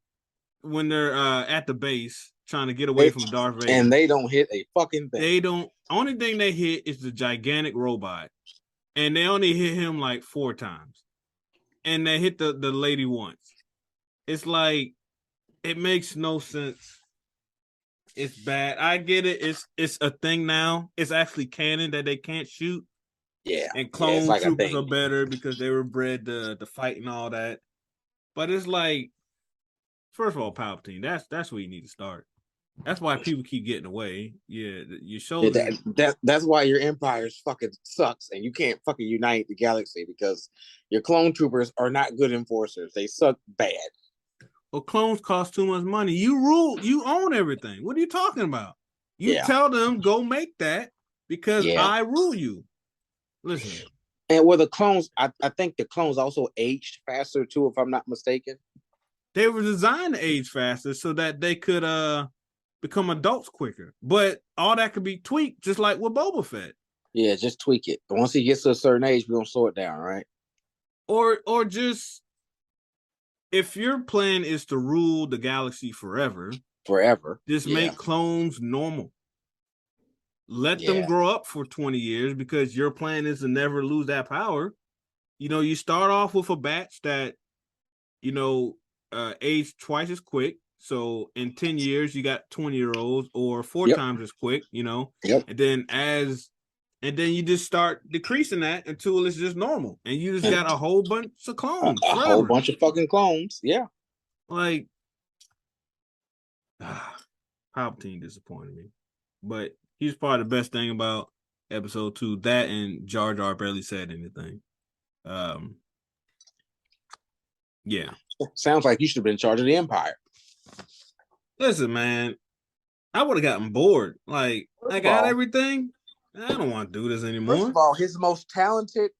when they're at the base trying to get away from Darth Vader. And they don't hit a fucking thing. They don't. Only thing they hit is the gigantic robot. And they only hit him like 4 times. And they hit the lady once. It's like, it makes no sense. It's bad. I get it. It's a thing now. It's actually canon that they can't shoot. Yeah. And clone troopers are better because they were bred to fight and all that. But it's like, first of all, Palpatine, that's where you need to start. That's why people keep getting away. Yeah, your shoulders. That's why your empire fucking sucks and you can't fucking unite the galaxy because your clone troopers are not good enforcers. They suck bad. Well, clones cost too much money. You rule, you own everything. What are you talking about? You tell them, go make that because I rule you. Listen. And were the clones, I think the clones also aged faster too, if I'm not mistaken. They were designed to age faster so that they could become adults quicker. But all that could be tweaked, just like with Boba Fett. Yeah, just tweak it. Once he gets to a certain age, we're gonna slow it down, right? Or just if your plan is to rule the galaxy forever, just make clones normal. Let them grow up for 20 years because your plan is to never lose that power. You know, you start off with a batch that, age twice as quick. So in 10 years, you got 20-year-olds or 4 times as quick, And then you just start decreasing that until it's just normal. And you just got a whole bunch of clones. A whole bunch of fucking clones. Yeah. Like, Palpatine disappointed me. But he's probably the best thing about episode 2. That and Jar Jar barely said anything. Yeah. Sounds like you should have been in charge of the Empire. Listen, man, I would have gotten bored. Like, I got everything. I don't want to do this anymore. First of all, his most talented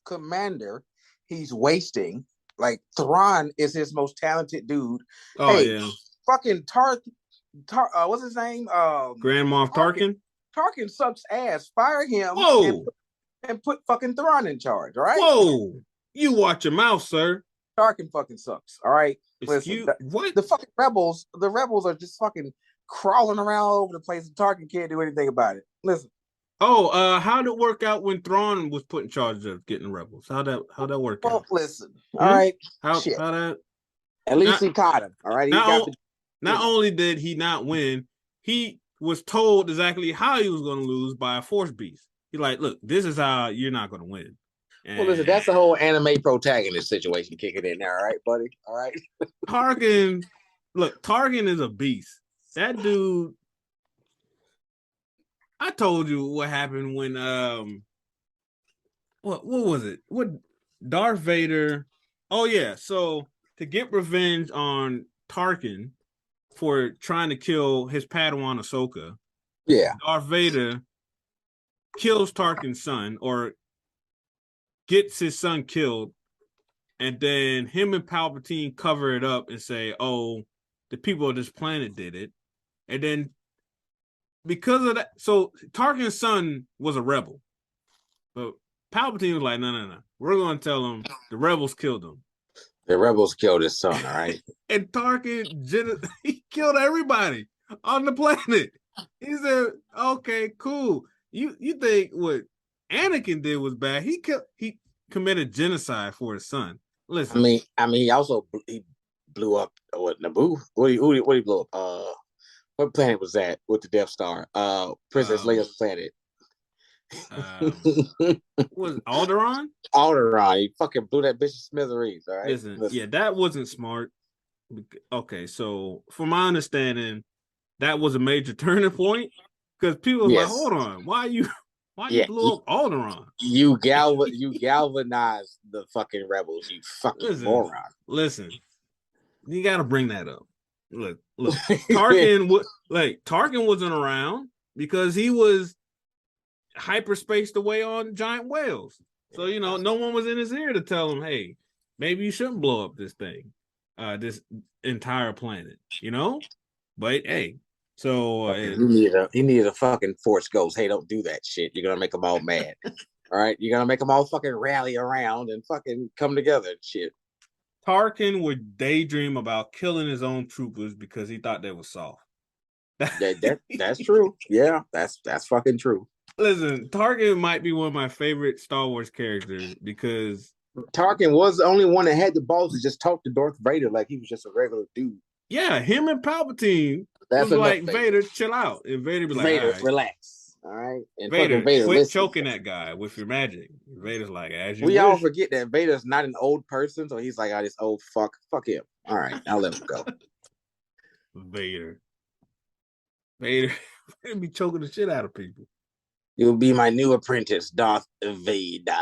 commander, he's wasting. Like, Thrawn is his most talented dude. Oh, yeah. Fucking what's his name? Grand Moff Tarkin? Tarkin sucks ass. Fire him. Whoa. And put fucking Thrawn in charge, all right? Whoa. You watch your mouth, sir. Tarkin fucking sucks, all right? Listen, what? The fucking rebels are just fucking crawling around all over the place and Tarkin can't do anything about it. Listen. Oh, how did it work out when Thrawn was put in charge of getting rebels? How'd that work out? Listen. All right. How that? At least he caught him. All right. Not only did he not win, he was told exactly how he was going to lose by a Force beast. He's like, look, this is how you're not going to win. And well, listen, that's the whole anime protagonist situation kicking in there, all right, buddy? All right. Tarkin is a beast. That dude. I told you what happened when what was it? What Darth Vader? Oh yeah, so to get revenge on Tarkin for trying to kill his Padawan Ahsoka, Darth Vader kills Tarkin's son or gets his son killed, and then him and Palpatine cover it up and say, "Oh, the people of this planet did it," and then. Because of that, so Tarkin's son was a rebel, but Palpatine was like, no. We're going to tell him the rebels killed him. The rebels killed his son, all right? And Tarkin, he killed everybody on the planet. He said, "Okay, cool. You think what Anakin did was bad? He committed genocide for his son. Listen, he also blew up what Naboo? What he blew up? What planet was that with the Death Star? Princess Leia's planet. Was Alderaan? Alderaan. He fucking blew that bitch to smithereens. All right. Listen, yeah, that wasn't smart. Okay, so from my understanding, that was a major turning point because people were like, "Hold on, why you blew up Alderaan? You galvanized the fucking rebels. You fucking moron." Listen, you got to bring that up. Look, Tarkin wasn't around because he was hyperspaced away on giant whales. So no one was in his ear to tell him, "Hey, maybe you shouldn't blow up this thing, this entire planet." But hey, so he needed a fucking force ghost. Hey, don't do that shit. You're gonna make them all mad. All right, you're gonna make them all fucking rally around and fucking come together and shit. Tarkin would daydream about killing his own troopers because he thought they were soft. That's true. Yeah, that's fucking true. Listen, Tarkin might be one of my favorite Star Wars characters because Tarkin was the only one that had the balls to just talk to Darth Vader like he was just a regular dude. Yeah, him and Palpatine was like, Vader, chill out. And Vader be like, Vader, right. relax. All right. And Vader quit choking that guy with your magic. Vader's like, as you wish. All forget that Vader's not an old person, so he's like, this old fuck him. All right, I'll let him go. Vader be choking the shit out of people. You'll be my new apprentice, Darth Vader.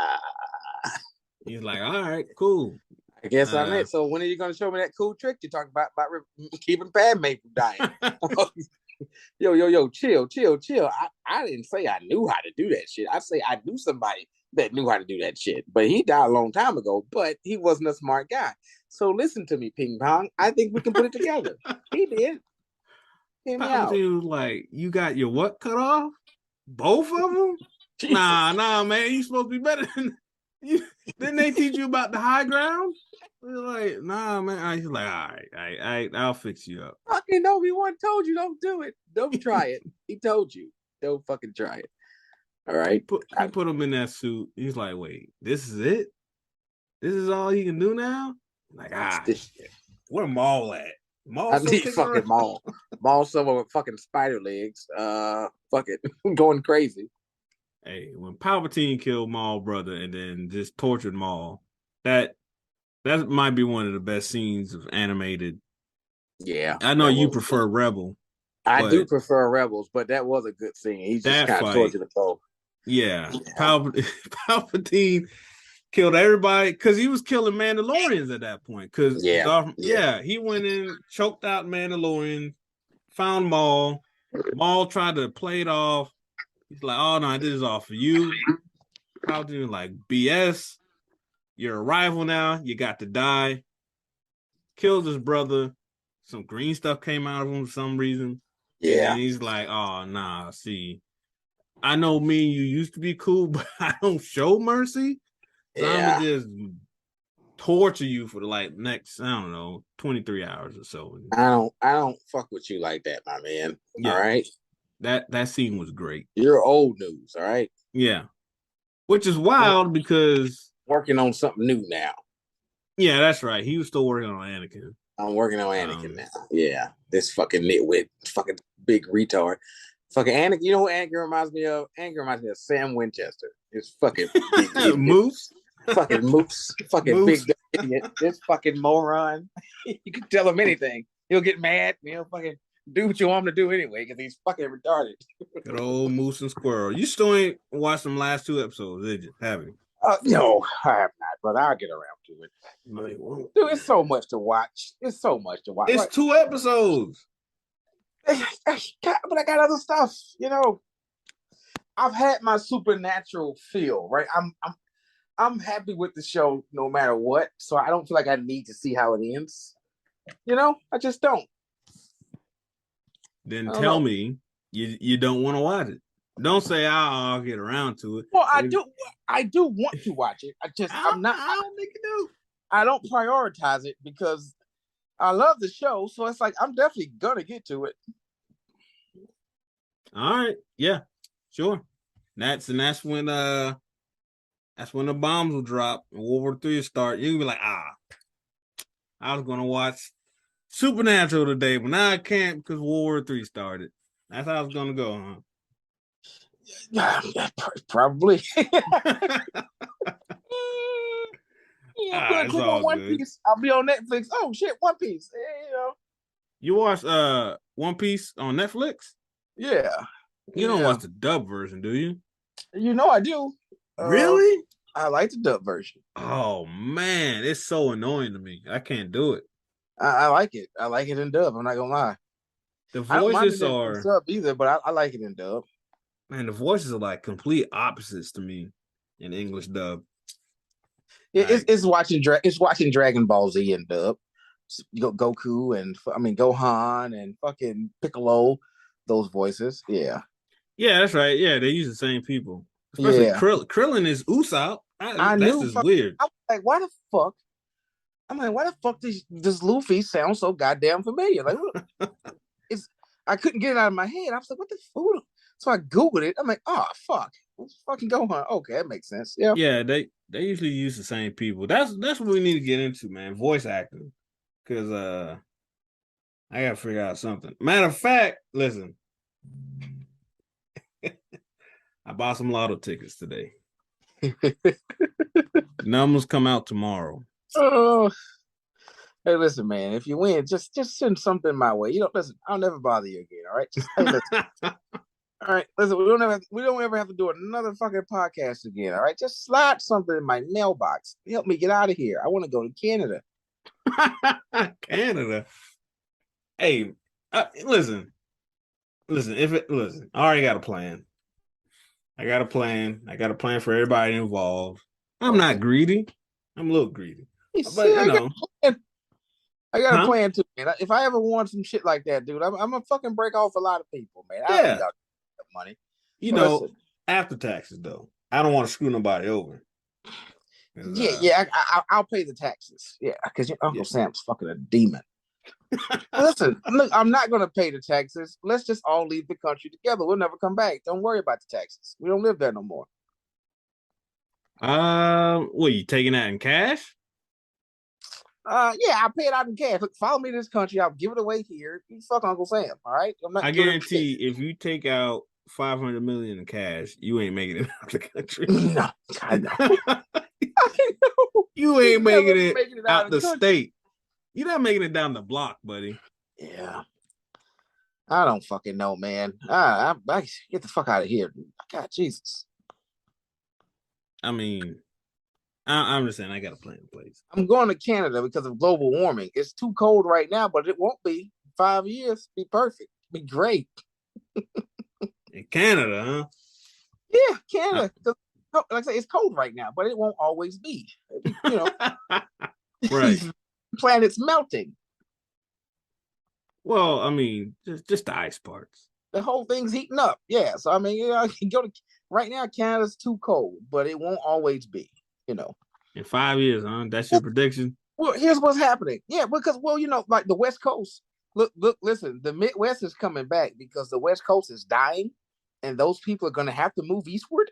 He's like, all right, cool. I guess I'm it. So when are you going to show me that cool trick you talk about keeping Padme from dying? Yo, chill. I didn't say I knew how to do that shit. I say I knew somebody that knew how to do that shit. But he died a long time ago, but he wasn't a smart guy. So listen to me, Ping Pong. I think we can put it together. He did. Hear me out. Was like, you got your what cut off? Both of them? Nah, man. You supposed to be better than you. Didn't they teach you about the high ground? They're like, nah, man. He's like, all right, I'll fix you up. Fucking Obi-Wan told you don't do it. Don't try it. He told you. Don't fucking try it. All right. He put him in that suit. He's like, wait, this is it? This is all he can do now? Like, where Maul at? I need fucking Maul. Maul somewhere with fucking spider legs. Fucking going crazy. Hey, when Palpatine killed Maul brother and then just tortured Maul, that might be one of the best scenes of animated. Yeah. I know you prefer Rebel. I do prefer Rebels, but that was a good scene. He just kind of tortured the foe. Yeah. Palpatine killed everybody because he was killing Mandalorians at that point. Because he went in, choked out Mandalorian, found Maul. Maul tried to play it off. He's like, "Oh no, this is all for you." Palpatine like, BS. You're a rival now. You got to die. Kills his brother. Some green stuff came out of him for some reason. Yeah. And he's like, "Oh nah, see, I know me and you used to be cool, but I don't show mercy. So I'm gonna just torture you for the next, I don't know, 23 hours or so." I don't fuck with you like that, my man. Yeah. All right. That scene was great. You're old news, all right? Yeah. Which is wild because working on something new now. Yeah, that's right. He was still working on Anakin. I'm working on Anakin now. Yeah. This fucking nitwit, fucking big retard. Fucking Anakin, you know who Anakin reminds me of? Anakin reminds me of Sam Winchester. It's fucking big Moose. Fucking Moose. Fucking Moose. Big idiot. This fucking moron. You can tell him anything. He'll get mad. He'll fucking do what you want him to do anyway because he's fucking retarded. Good old Moose and Squirrel. You still ain't watched them last 2 episodes, did you? Have you? No, I have not, but I'll get around to it. Dude, it's so much to watch. It's 2 episodes. But I got other stuff, I've had my supernatural feel, right? I'm happy with the show no matter what, so I don't feel like I need to see how it ends. I just don't. Then tell me you don't want to watch it. Don't say I'll get around to it. Well, I do want to watch it. I don't think you do. I don't prioritize it because I love the show, so it's like I'm definitely gonna get to it. All right, yeah, sure. That's when the bombs will drop and World War III will start. You'll be like, I was gonna watch Supernatural today, but now I can't because World War III started. That's how it's gonna go, huh? Probably. I'm gonna click on One Piece. I'll be on Netflix. Oh shit, One Piece. You watch One Piece on Netflix? Yeah. You don't watch the dub version, do you? You know I do. Really? I like the dub version. Oh man, it's so annoying to me. I can't do it. I like it. I like it in dub. I'm not gonna lie. The voices are sub either, but I like it in dub. Man, the voices are like complete opposites to me in English dub. It's watching Dragon Ball Z in dub. Goku and Gohan and fucking Piccolo, those voices. Yeah. Yeah, that's right. Yeah, they use the same people. Especially Krillin is Usopp. That's just weird. I'm like, why the fuck? I'm like, why the fuck does Luffy sound so goddamn familiar? Like, I couldn't get it out of my head. I was like, what the fuck? So I Googled it. I'm like, oh fuck. Let's fucking Gohan. Okay, that makes sense. Yeah. Yeah, they usually use the same people. That's what we need to get into, man. Voice acting. Cause I gotta figure out something. Matter of fact, listen. I bought some lotto tickets today. Numbers come out tomorrow. Oh, hey, listen, man. If you win, just send something my way. Listen. I'll never bother you again. All right. Just hey, listen. All right, listen. We don't ever have to do another fucking podcast again. All right, just slide something in my mailbox. Help me get out of here. I want to go to Canada. Canada. Hey, listen. I already got a plan. I got a plan for everybody involved. I'm not greedy. I'm a little greedy. But I got a plan too, man. If I ever want some shit like that, dude, I'm gonna fucking break off a lot of people, man. I don't got money. After taxes though. I don't want to screw nobody over. I'll pay the taxes. Yeah, because your Uncle Sam's fucking a demon. Listen, look, I'm not gonna pay the taxes. Let's just all leave the country together. We'll never come back. Don't worry about the taxes. We don't live there no more. What, you taking that in cash? Yeah, I'll pay it out in cash. Look, follow me to this country. I'll give it away here. You fuck Uncle Sam, all right? I guarantee if you take out $500 million in cash, you ain't making it out the country. No, I know. I know. You ain't making it out the state. You're not making it down the block, buddy. Yeah. I don't fucking know, man. I get the fuck out of here. God, Jesus. I mean, I'm just saying I got a plan in place. I'm going to Canada because of global warming. It's too cold right now, but it won't be. 5 years, be perfect. Be great. In Canada, huh? Yeah, Canada. Like I say, it's cold right now, but it won't always be. Right. Planet's melting. Well, I mean, just the ice parts. The whole thing's heating up. Yeah. So I mean, I can go to right now. Canada's too cold, but it won't always be. In 5 years, huh? That's your prediction. Well, here's what's happening. Yeah, because like the West Coast. Look, listen. The Midwest is coming back because the West Coast is dying, and those people are going to have to move eastward.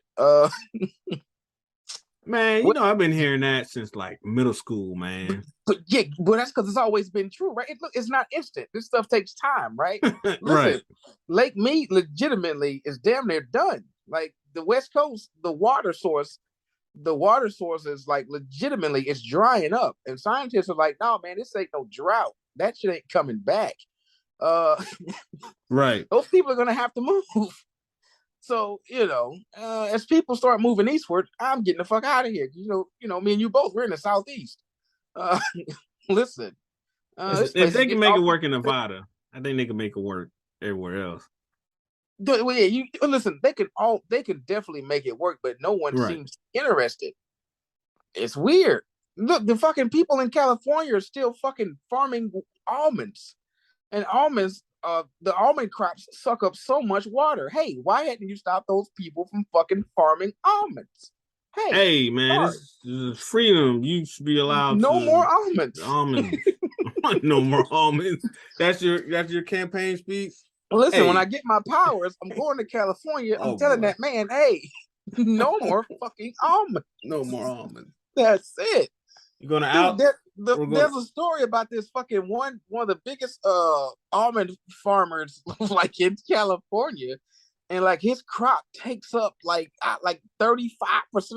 Man, I've been hearing that since like middle school, man. But that's because it's always been true, right? It's not instant. This stuff takes time, right? Listen, right. Lake Mead legitimately is damn near done. Like the West Coast, the water source is like legitimately it's drying up, and scientists are like, "No, man, this ain't no drought. That shit ain't coming back." Right. Those people are gonna have to move. So, as people start moving eastward, I'm getting the fuck out of here. Me and you both, we're in the Southeast. Listen. If they can make it work in Nevada, I think they can make it work everywhere else. Well, yeah, listen, they can definitely make it work, but no one seems interested. It's weird. Look, the fucking people in California are still fucking farming almonds. And almonds, the almond crops suck up so much water. Hey, why hadn't you stopped those people from fucking farming almonds? Hey, man, this is freedom. You should be allowed no more almonds. Almonds. No more almonds. That's your campaign speech. Listen, when I get my powers, I'm going to California. I'm telling that man, hey, no more fucking almonds. No more almonds. That's it. You're gonna out. There's a story about this fucking one of the biggest almond farmers like in California, and like his crop takes up like 35%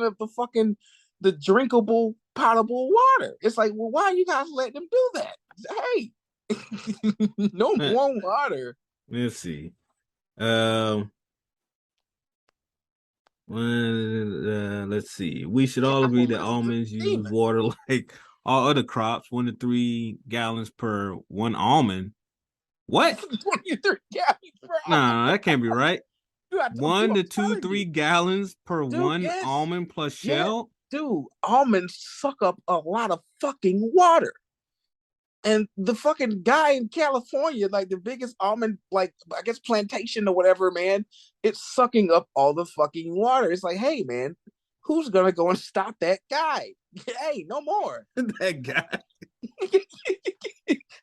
of the fucking the drinkable potable water. It's like, well, why you guys letting them do that? Hey, no more water. Let's see. Let's see. We should all agree that almonds use water like all other crops, 1 to 3 gallons per 1 almond. What? 23 gallons per almond. Nah, that can't be right. 1 to 2, 3 gallons per one almond plus shell. Dude, almonds suck up a lot of fucking water. And the fucking guy in California, like the biggest almond, like I guess plantation or whatever, man, it's sucking up all the fucking water. It's like, hey, man, who's gonna go and stop that guy? Hey, no more. That guy.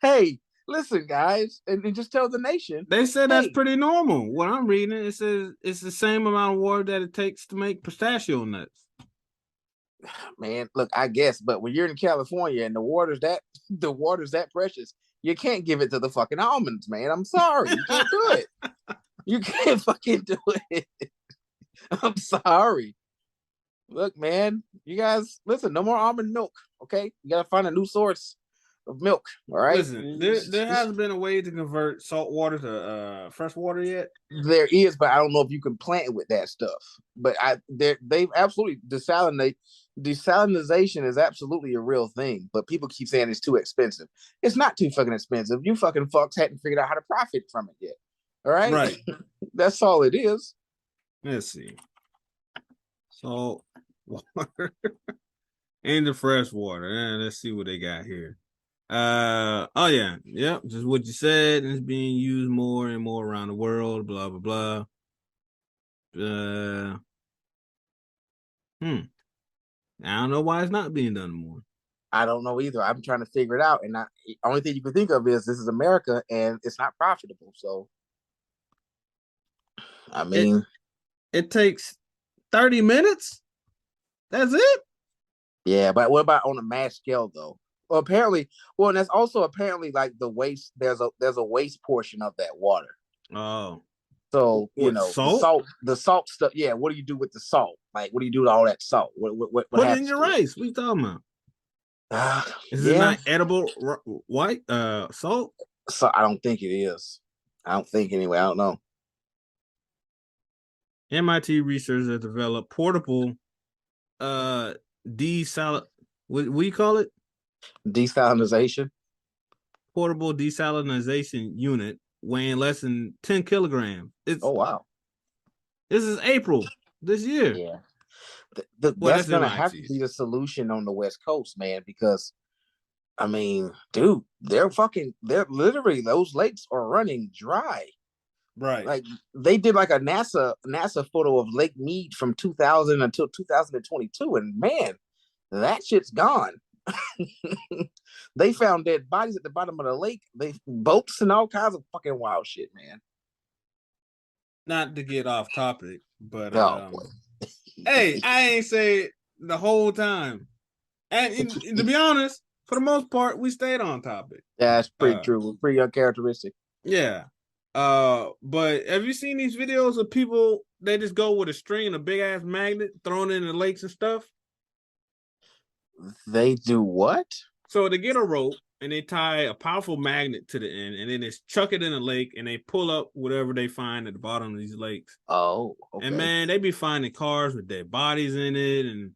Hey, listen, guys, and just tell the nation. They said that's pretty normal. What I'm reading, it says it's the same amount of water that it takes to make pistachio nuts. Man, look, I guess, but when you're in California and the water's that precious, you can't give it to the fucking almonds, man. I'm sorry, you can't do it. You can't fucking do it. I'm sorry. Look, man, you guys, listen, no more almond milk, okay? You gotta find a new source of milk, all right? Listen, there hasn't been a way to convert salt water to fresh water yet. There is, but I don't know if you can plant it with that stuff. But they've absolutely desalinization is absolutely a real thing, but people keep saying it's too expensive. It's not too fucking expensive. You fucking fucks hadn't figured out how to profit from it yet. All right? Right. That's all it is. Let's see. Salt water and the fresh water. Let's see what they got here. Oh yeah, yep, just what you said. It's being used more and more around the world, blah blah blah. I don't know why it's not being done more. I don't know either. I'm trying to figure it out, and the only thing you can think of is this is America and it's not profitable. So I mean, it takes 30 minutes. That's it. Yeah, but what about on a mass scale though? Well, apparently, and that's also apparently like the waste. There's a waste portion of that water. Oh, so you know, salt? the salt stuff. Yeah, what do you do with the salt? Like, what do you do with all that salt? What put it in your rice? What are you talking about? Is it not edible white salt? So I don't think it is. I don't think anyway. I don't know. MIT researchers have developed portable what do you call it? Desalinization. Portable desalinization unit weighing less than 10 kilograms. Oh wow. This is April this year. Yeah. That's gonna have to be the solution on the West Coast, man, because I mean, dude, they're literally those lakes are running dry. Right. Like they did like a NASA photo of Lake Mead from 2000 until 2022, and man, that shit's gone. They found dead bodies at the bottom of the lake. Boats and all kinds of fucking wild shit, man. Not to get off topic, but hey, I ain't say it the whole time. And to be honest, for the most part, we stayed on topic. Yeah, that's pretty true. Pretty uncharacteristic. Yeah. But have you seen these videos of people, they just go with a string and a big ass magnet thrown in the lakes and stuff? They do what? So they get a rope and they tie a powerful magnet to the end, and then they chuck it in the lake and they pull up whatever they find at the bottom of these lakes. Oh, okay. And man, they be finding cars with dead bodies in it and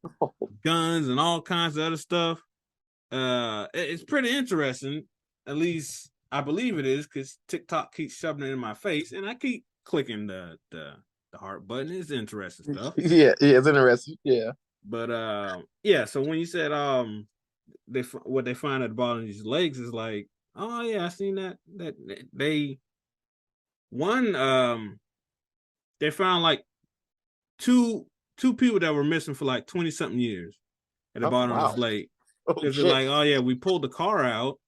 guns and all kinds of other stuff. It's pretty interesting. At least I believe it is, because TikTok keeps shoving it in my face, and I keep clicking the heart button. It's interesting stuff. Yeah, it's interesting. Yeah. But yeah. So when you said what they find at the bottom of these lakes is like, oh yeah, I seen that they found like two people that were missing for like 20 something years at the bottom of this lake. Because they're like, oh yeah, we pulled the car out.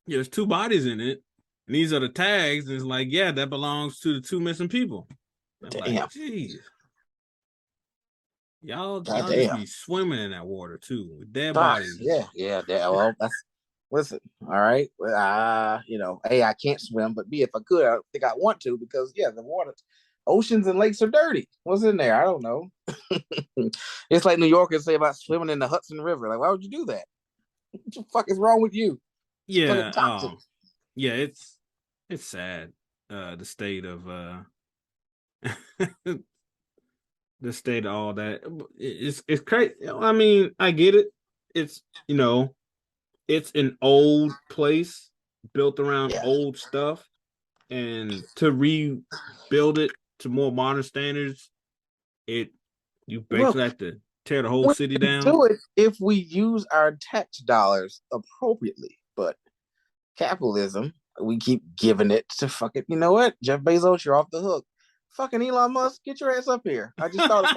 There's 2 bodies in it, And these are the tags. And it's like, yeah, that belongs to the 2 missing people. I'm Damn. like, geez. Y'all God just damn. be swimming in that water too with dead bodies. Yeah. Well, listen. All right. A, I can't swim, but B, if I could, I don't think I want to because the water, oceans and lakes are dirty. What's in there? I don't know. It's like New Yorkers say about swimming in the Hudson River. Like, why would you do that? What the fuck is wrong with you? Yeah. Yeah. It's sad. The state of the state of all that. It's crazy. I mean, I get it. It's it's an old place built around old stuff, and to rebuild it to more modern standards, you basically have to tear the whole city down. Do it if we use our tax dollars appropriately, but capitalism, we keep giving it to fucking. You know what, Jeff Bezos, you're off the hook. Fucking Elon Musk, get your ass up here. I just thought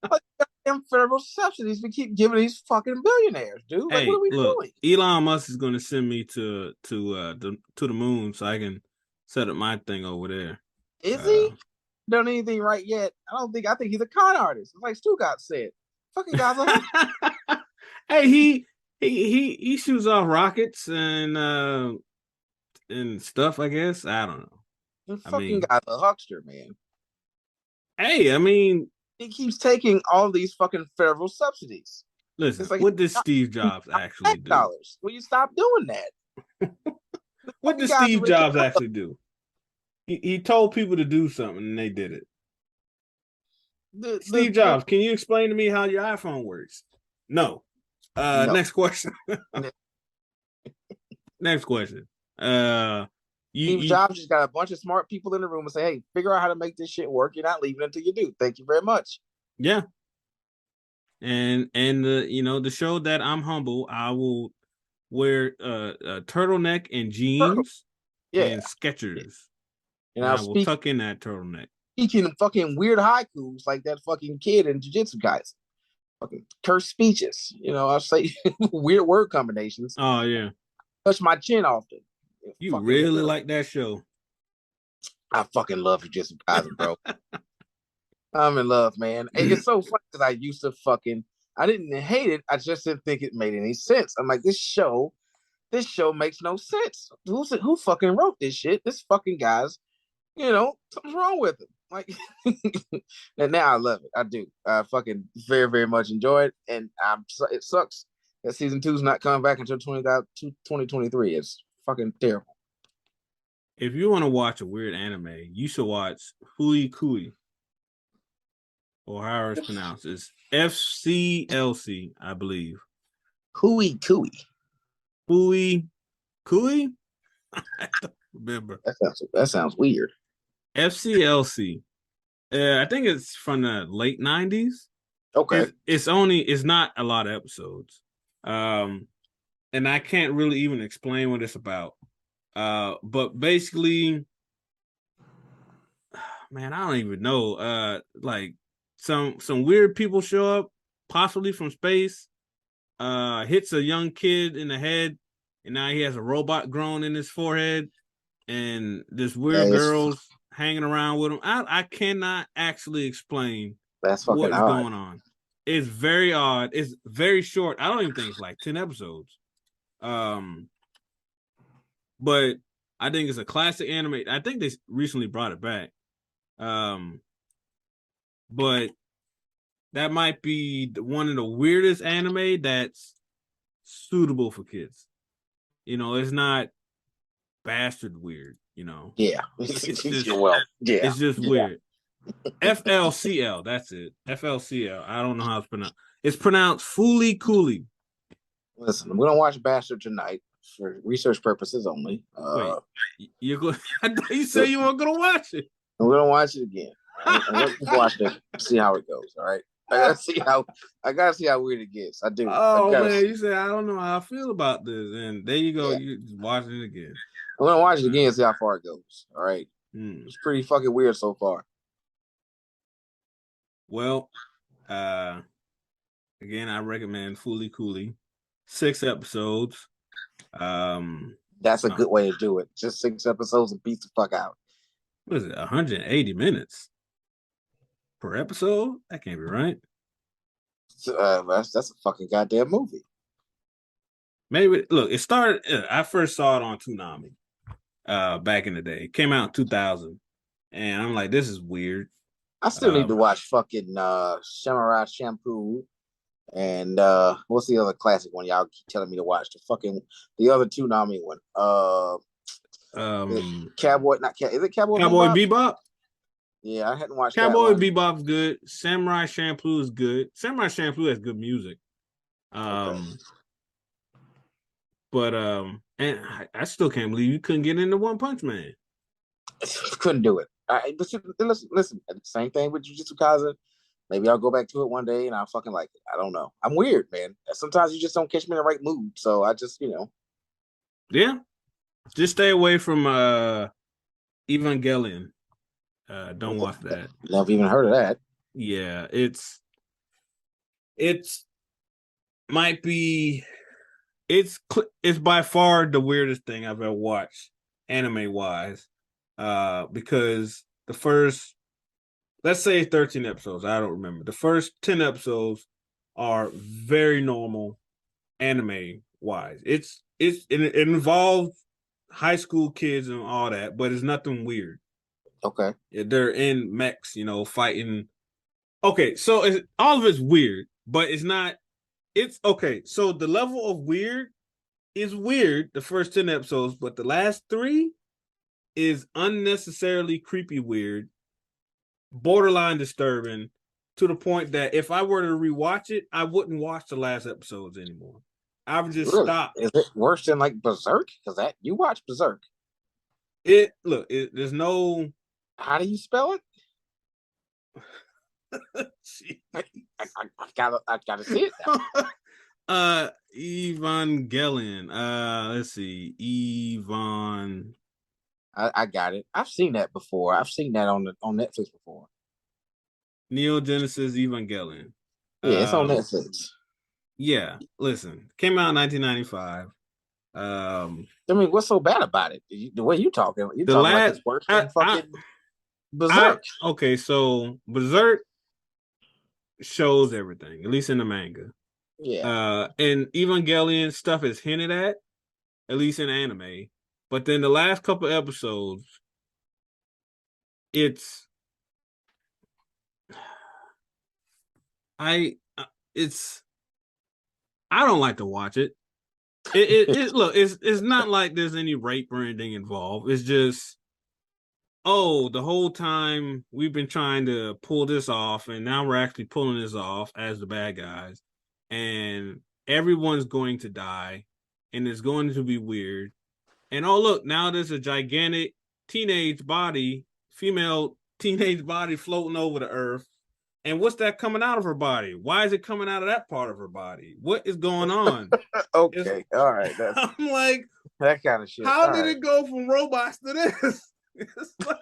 about them federal subsidies we keep giving these fucking billionaires, dude. Like, what are we doing? Elon Musk is going to send me to the moon so I can set up my thing over there. Is he done anything right yet? I think he's a con artist. It's like Stu got said. Fucking guys are hey, he shoots off rockets and stuff, I guess. I don't know. Guy's a huckster, man. Hey, I mean, he keeps taking all these fucking federal subsidies. Listen, like, what did Steve Jobs actually do? Will you stop doing that? What did Steve Jobs actually do? He told people to do something and they did it. Steve Jobs, can you explain to me how your iPhone works? No. No. Next question. Next question. Steve Jobs just got a bunch of smart people in the room and say, hey, figure out how to make this shit work. You're not leaving until you do. Thank you very much. Yeah. And to show that I'm humble, I will wear a turtleneck and jeans and Skechers. And I will tuck in that turtleneck. Speaking fucking weird haikus like that fucking kid in Jujutsu guys. Fucking cursed speeches. I'll say weird word combinations. Oh yeah. Touch my chin often. You really like that show. I fucking love Jujutsu Kaisen, bro. I'm in love, man. It's so funny because I used to I didn't hate it. I just didn't think it made any sense. I'm like, this show makes no sense. Who fucking wrote this shit? This fucking guy's, something's wrong with him. Like, and now I love it. I do. I fucking very, very much enjoy it. And it sucks that season 2 is not coming back until 2023. It's fucking terrible. If you want to watch a weird anime, you should watch Fooly Cooly. Or how it's pronounced. It's FCLC, I believe. Cooey. Fooly Cooly? I don't remember. That sounds weird. FCLC. I think it's from the late 90s. Okay. It's not a lot of episodes. And I can't really even explain what it's about. But basically, man, I don't even know. Like some weird people show up, possibly from space, hits a young kid in the head, and now he has a robot growing in his forehead, and this weird girl's hanging around with him. I cannot actually explain what's going on. It's very odd. It's very short. I don't even think it's like 10 episodes. But I think it's a classic anime. I think they recently brought it back. But that might be one of the weirdest anime that's suitable for kids. It's not bastard weird, Yeah. It's just weird. FLCL, that's it. FLCL. I don't know how it's pronounced. It's pronounced Fooly Cooly. Listen, I'm gonna watch Bastard tonight for research purposes only. Wait, you're going? I thought you said you weren't gonna watch it. I'm gonna watch it again. I'm gonna watch it. See how it goes. All right. I gotta see how weird it gets. I do. Oh man, you said I don't know how I feel about this, and there you go. You just watching it again. I'm gonna watch it again and see how far it goes. All right. It's pretty fucking weird so far. Well, again, I recommend Fooly Cooly. 6 episodes. That's a good way to do it. Just 6 episodes and beat the fuck out. What is it? 180 minutes per episode? That can't be right. That's a fucking goddamn movie. Maybe look. It started. I first saw it on Toonami. Back in the day, it came out in 2000, and I'm like, this is weird. I still need to watch fucking Samurai Champloo and what's the other classic one y'all keep telling me to watch? The other Toonami one. Cowboy, not Cowboy. Is it Cowboy Bebop? Yeah, I hadn't watched Cowboy that one. Bebop's good. Samurai Champloo is good. Samurai Champloo has good music. Okay. But and I still can't believe you couldn't get into One Punch Man. Couldn't do it. Listen. Same thing with Jujutsu Kaisen. Maybe I'll go back to it one day and I'll fucking like it. I don't know. I'm weird, man. Sometimes you just don't catch me in the right mood. So I just, Yeah. Just stay away from Evangelion. Don't watch that. Never even heard of that. Yeah, it's might be it's by far the weirdest thing I've ever watched anime wise. Because the first, let's say 13 episodes, I don't remember. The first 10 episodes are very normal anime wise. It involves high school kids and all that, but it's nothing weird. Okay. They're in mechs, fighting. Okay, so all of it's weird, but it's not. It's okay. So the level of weird is weird, the first 10 episodes, but the last 3 is unnecessarily creepy weird, borderline disturbing, to the point that if I were to rewatch it, I wouldn't watch the last episodes anymore. I would just stop. Is it worse than like Berserk? Because you watch Berserk. There's no. How do you spell it? I gotta see it now. Evangelion. Let's see. I got it. I've seen that before. I've seen that on Netflix before. Neo Genesis Evangelion. Yeah, it's on Netflix. Yeah, listen. Came out in 1995. I mean, what's so bad about it? The way you talking, like it's worse than fucking Berserk. Okay, so Berserk shows everything, at least in the manga. Yeah. And Evangelion stuff is hinted at least in anime. But then the last couple episodes, I don't like to watch it. It's not like there's any rape or anything involved. It's just, the whole time we've been trying to pull this off, and now we're actually pulling this off as the bad guys, and everyone's going to die, and it's going to be weird. And look, now there's a gigantic female teenage body floating over the earth. And what's that coming out of her body? Why is it coming out of that part of her body? What is going on? Okay, all right. I'm like, that kind of shit. How did it go from robots to this? It's like,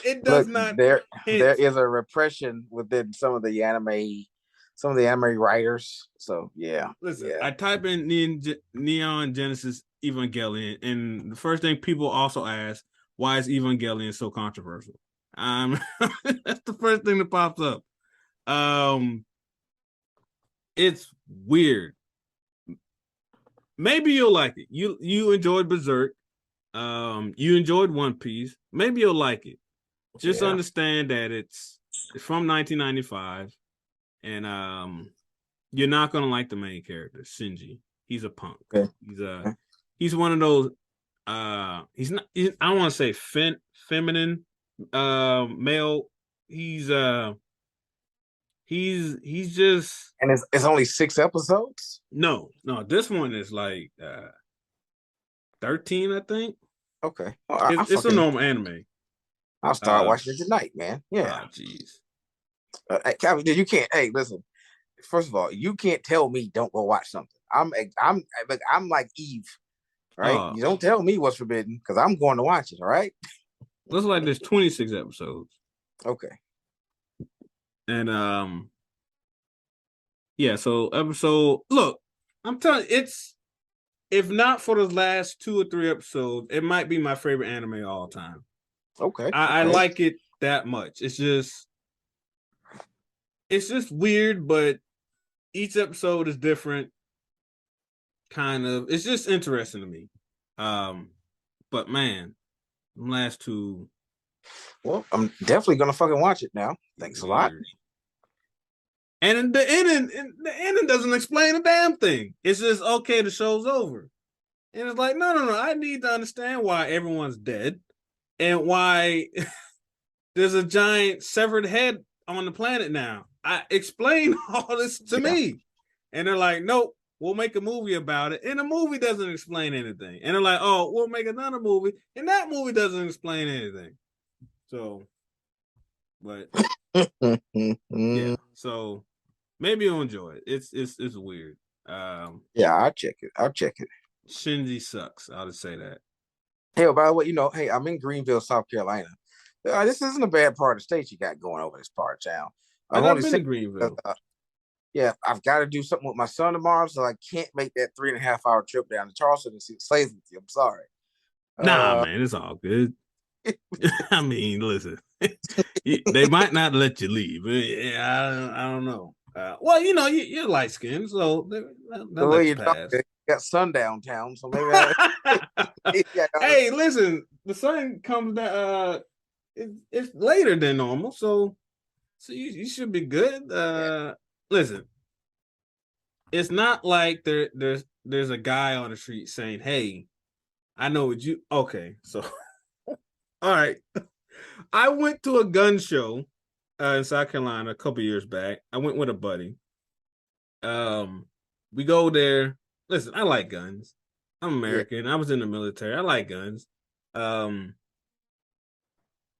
it does not. There is a repression within some of the anime writers. So yeah. Listen, I type in Neon Genesis Evangelion, and the first thing people also ask, why is Evangelion so controversial? That's the first thing that pops up. It's weird. Maybe you'll like it. You enjoyed Berserk. You enjoyed One Piece. Maybe you'll like it. Just understand that it's from 1995, and you're not gonna like the main character, Shinji. He's a punk. Okay. He's one of those. He's not. I don't want to say feminine male. He's just. And it's only 6 episodes. No. This one is like 13, I think. Okay, it's a normal anime. I'll start watching it tonight, man. Yeah. Jeez. Calvin, you can't. Hey, listen. First of all, you can't tell me don't go watch something. I'm like Eve, right? You don't tell me what's forbidden because I'm going to watch it. All right. Looks like there's 26 episodes. Okay. And yeah. So episode. Look, I'm telling you, if not for the last 2 or 3 episodes, it might be my favorite anime of all time. Okay. I like it that much. It's just weird, but each episode is different. Kind of. It's just interesting to me. But man, them last 2. Well, I'm definitely gonna fucking watch it now. Thanks a lot. And the ending doesn't explain a damn thing. It's just okay, the show's over. And it's like, no. I need to understand why everyone's dead and why there's a giant severed head on the planet now. I explain all this to me. And they're like, nope, we'll make a movie about it. And the movie doesn't explain anything. And they're like, oh, we'll make another movie. And that movie doesn't explain anything. So, but yeah. So maybe you'll enjoy it. It's weird. Yeah, I'll check it. Shinji sucks. I'll just say that. Hey, by the way, hey, I'm in Greenville, South Carolina. This isn't a bad part of the state you got going over this part of town. I've only been to Greenville. Yeah, I've got to do something with my son tomorrow, so I can't make that 3.5-hour trip down to Charleston to see Slaves with you. I'm sorry. Nah, man, it's all good. I mean, listen, they might not let you leave. Yeah, I don't know. Well, you're light skinned, so they'll let you pass. Got sundown town, so maybe. Hey, listen, the sun comes down. It's later than normal, so you should be good. Listen, it's not like there's a guy on the street saying, "Hey, I know what you." Okay, so all right, I went to a gun show in South Carolina a couple years back. I went with a buddy. We go there. Listen, I like guns. I'm American. I was in the military. I like guns.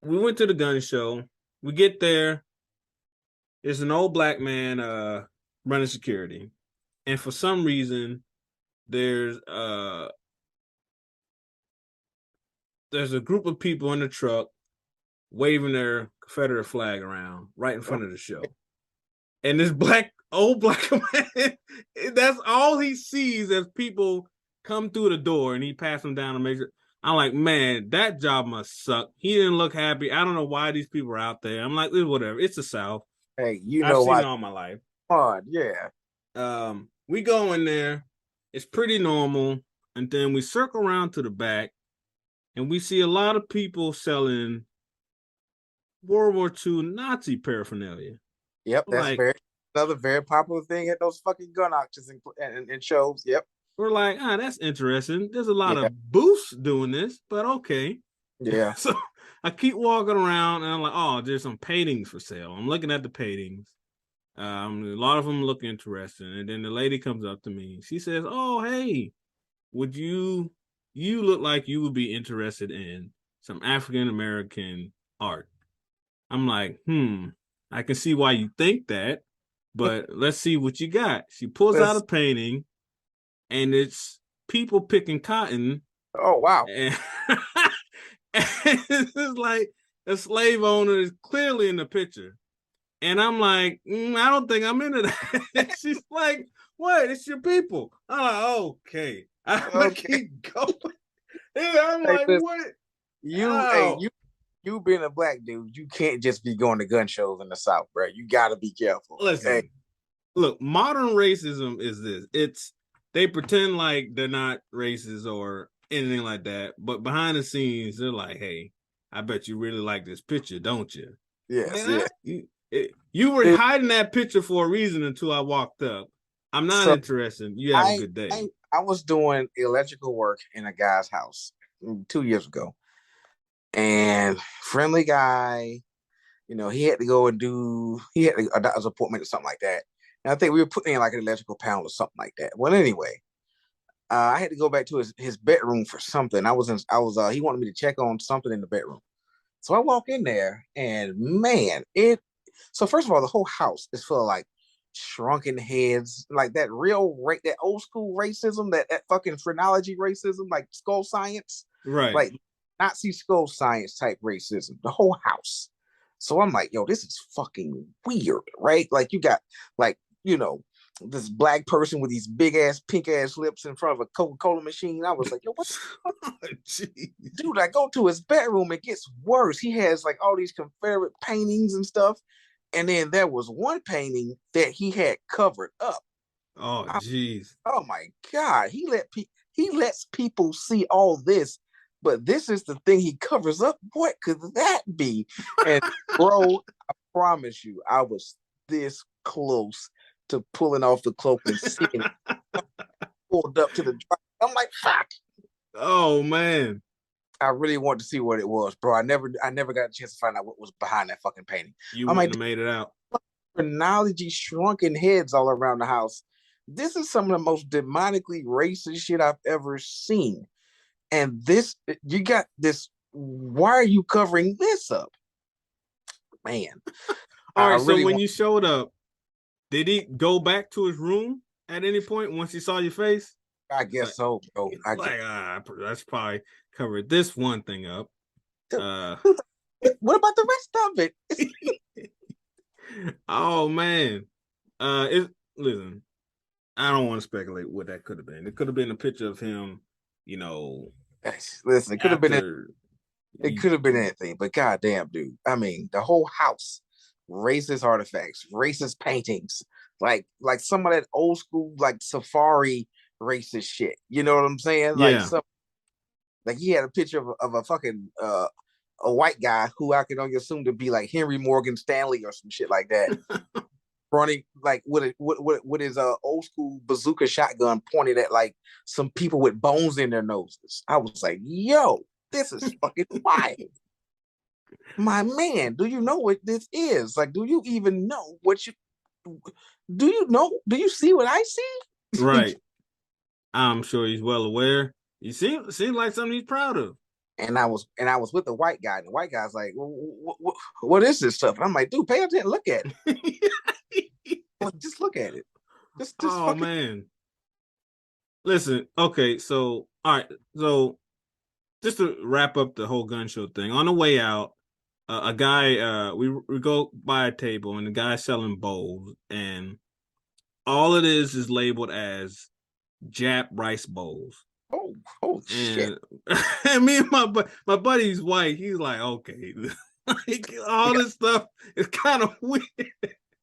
We went to the gun show. We get there. There's an old black man running security. And for some reason, there's a group of people in the truck waving their Confederate flag around right in front of the show. And this old black man, that's all he sees as people come through the door, and he passes them down and makes it. I'm like, man, that job must suck. He didn't look happy. I don't know why these people are out there. I'm like, whatever. It's the South. Hey, I've seen it all my life. Yeah. We go in there. It's pretty normal. And then we circle around to the back, and we see a lot of people selling World War II Nazi paraphernalia. Yep, that's another very popular thing at those fucking gun auctions and shows. Yep. We're like, that's interesting. There's a lot of booths doing this, but okay. Yeah. So I keep walking around, and I'm like, oh, there's some paintings for sale. I'm looking at the paintings. A lot of them look interesting. And then the lady comes up to me. She says, oh, hey, would you look like you would be interested in some African-American art? I'm like, I can see why you think that, but let's see what you got. She pulls out a painting, and it's people picking cotton. Oh, wow. And it's like a slave owner is clearly in the picture. And I'm like, I don't think I'm into that. She's like, what? It's your people. I'm like, okay. I'm gonna keep going. And I'm like, what? You being a black dude, you can't just be going to gun shows in the South, bro. You got to be careful. Listen, look, modern racism is this. They pretend like they're not racist or anything like that, but behind the scenes, they're like, hey, I bet you really like this picture, don't you? Yes, you were hiding that picture for a reason until I walked up. I'm not interested. You have a good day. I was doing electrical work in a guy's house 2 years ago. And friendly guy, he had to go and a doctor's appointment or something like that. And I think we were putting in like an electrical panel or something like that. Well, anyway, I had to go back to his bedroom for something. He wanted me to check on something in the bedroom. So I walk in there, and man, so first of all, the whole house is full of like shrunken heads, like that that old school racism, that fucking phrenology racism, like skull science, right? Like Nazi skull science type racism, the whole house. So I'm like, yo, this is fucking weird, right? Like you got this black person with these big ass pink ass lips in front of a Coca-Cola machine. I was like, yo, what? Dude, I go to his bedroom, it gets worse. He has like all these Confederate paintings and stuff. And then there was one painting that he had covered up. Oh, jeez. Oh my God. He lets people see all this, but this is the thing he covers up. What could that be? And bro, I promise you, I was this close to pulling off the cloak and seeing it pulled up to the drive. I'm like, fuck. Oh man. I really wanted to see what it was, bro. I never got a chance to find out what was behind that fucking painting. You wouldn't have made it out. Chronology shrunken heads all around the house. This is some of the most demonically racist shit I've ever seen. And this, you got this. Why are you covering this up? Man. All right, so when you showed up, did he go back to his room at any point once he saw your face? I guess so, bro. That's probably covered this one thing up. What about the rest of it? Oh man. Listen, I don't want to speculate what that could have been. It could have been a picture of him, you know. Listen, it could have been it could have been anything, but goddamn, dude. I mean, the whole house, racist artifacts, racist paintings, like some of that old school like safari racist shit. You know what I'm saying? Yeah. Like he had a picture of a fucking a white guy who I can only assume to be like Henry Morgan Stanley or some shit like that. Running like with his old school bazooka shotgun pointed at like some people with bones in their noses. I was like, yo, this is fucking wild. My man, do you know what this is? Like, do you even know what you do you see what I see? Right. I'm sure he's well aware. You seems like something he's proud of. And I was with the white guy, and the white guy's like, what is this stuff? And I'm like, dude, pay attention, look at it. Just look at it. Just oh man. Listen, okay, so all right, so just to wrap up the whole gun show thing, on the way out, a guy, we go by a table, and the guy's selling bowls, and all it is labeled as Jap rice bowls. Oh shit! And me and my buddy's white. He's like, okay, like all this stuff is kind of weird.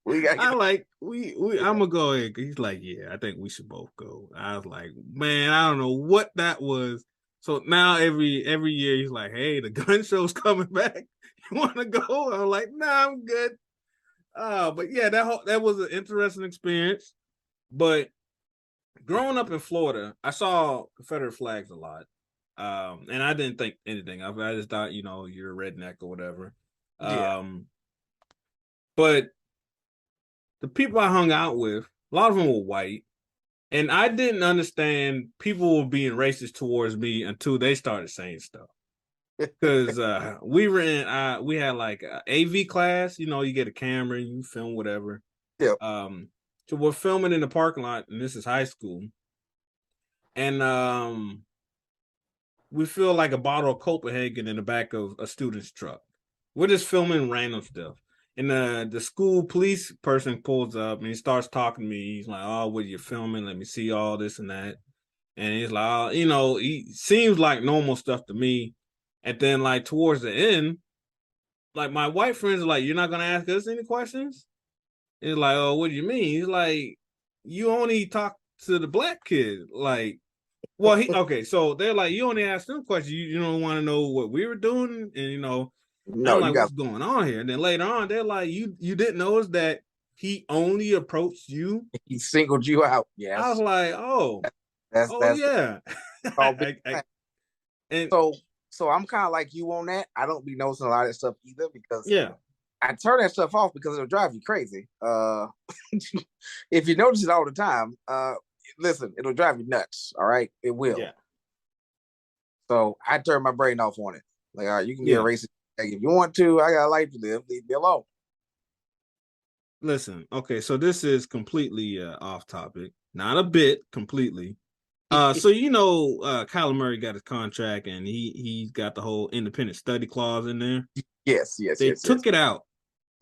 I'm gonna go ahead. He's like, yeah, I think we should both go. I was like, man, I don't know what that was. So now every year he's like, hey, the gun show's coming back. You want to go? I'm like, nah, I'm good. But yeah, that was an interesting experience. But growing up in Florida, I saw Confederate flags a lot. And I didn't think anything of it. I just thought, you're a redneck or whatever. Yeah. But the people I hung out with, a lot of them were white. And I didn't understand people were being racist towards me until they started saying stuff. Because we had like an AV class, you get a camera, you film whatever. Yeah. So we're filming in the parking lot, and this is high school. And we feel like a bottle of Copenhagen in the back of a student's truck. We're just filming random stuff. And the school police person pulls up and he starts talking to me. He's like, oh, what are you filming? Let me see all this and that. And he's like, he seems like normal stuff to me. And then like towards the end, like my white friends are like, you're not going to ask us any questions? And he's like, oh, what do you mean? He's like, you only talk to the black kid. Like, well, okay. So they're like, you only ask them questions. You don't want to know what we were doing. And, no, I'm like, what's going on here? And then later on, they're like, you didn't notice that he only approached you? He singled you out. Yes. I was like, oh, that's yeah. And so I'm kind of like you on that. I don't be noticing a lot of that stuff either because I turn that stuff off because it'll drive you crazy. If you notice it all the time, listen, it'll drive you nuts. All right, it will. Yeah. So I turn my brain off on it. Like, all right, you can get a racist. Like, if you want to, I got a life to live. Leave me alone. Listen, okay, so this is completely off topic. Not a bit, completely. So Kyler Murray got his contract and he got the whole independent study clause in there. Yes. They took it out.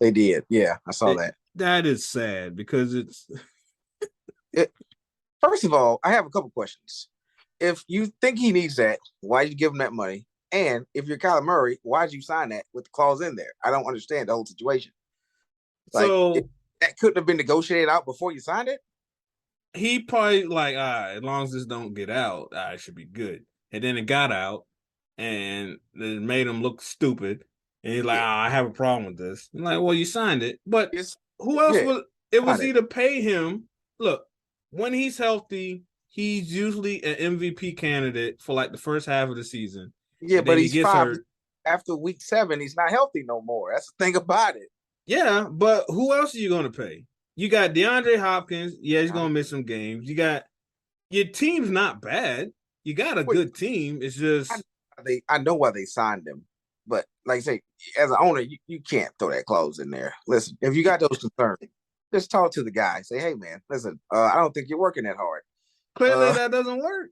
They did. Yeah, I saw that. That is sad because it's First of all, I have a couple questions. If you think he needs that, why did you give him that money? And if you're Kyler Murray, why did you sign that with the clause in there? I don't understand the whole situation. Like, that couldn't have been negotiated out before you signed it? He probably like, as long as this don't get out, it should be good. And then it got out, and it made him look stupid. And he's like, I have a problem with this. I'm like, well, you signed it. But who else was it? Was either pay him. Look, when he's healthy, he's usually an MVP candidate for like the first half of the season. Yeah, but he gets hurt. After week 7, he's not healthy no more. That's the thing about it. Yeah, but who else are you going to pay? You got DeAndre Hopkins. Yeah, he's going to miss some games. You got your team's not bad. You got a good team. It's just I know why they signed him, but like I say, as an owner, you can't throw that clause in there. Listen, if you got those concerns, just talk to the guy. Say, hey man, listen, I don't think you're working that hard. Clearly, that doesn't work.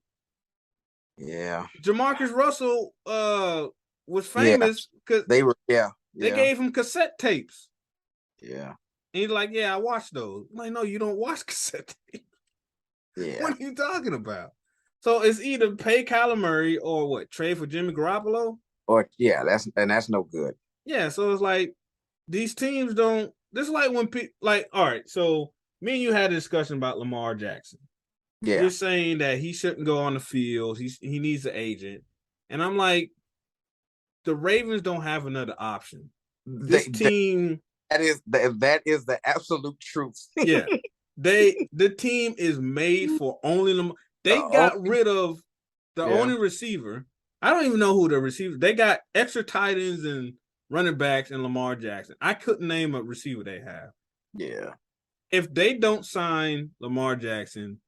Yeah, Jamarcus Russell was famous because they gave him cassette tapes. Yeah, and he's like, I watched those. I'm like, no, you don't watch cassette tapes. Yeah, what are you talking about? So it's either pay Kyler Murray or what? Trade for Jimmy Garoppolo? Or that's no good. Yeah, so it's like these teams don't. This is like when people all right. So me and you had a discussion about Lamar Jackson. Yeah, you're saying that he shouldn't go on the field. He needs an agent, and I'm like, the Ravens don't have another option. This team that is the absolute truth. Yeah, the team is made for only Lamar. They got rid of the only receiver. I don't even know who the receiver. They got extra tight ends and running backs and Lamar Jackson. I couldn't name a receiver they have. Yeah. If they don't sign Lamar Jackson,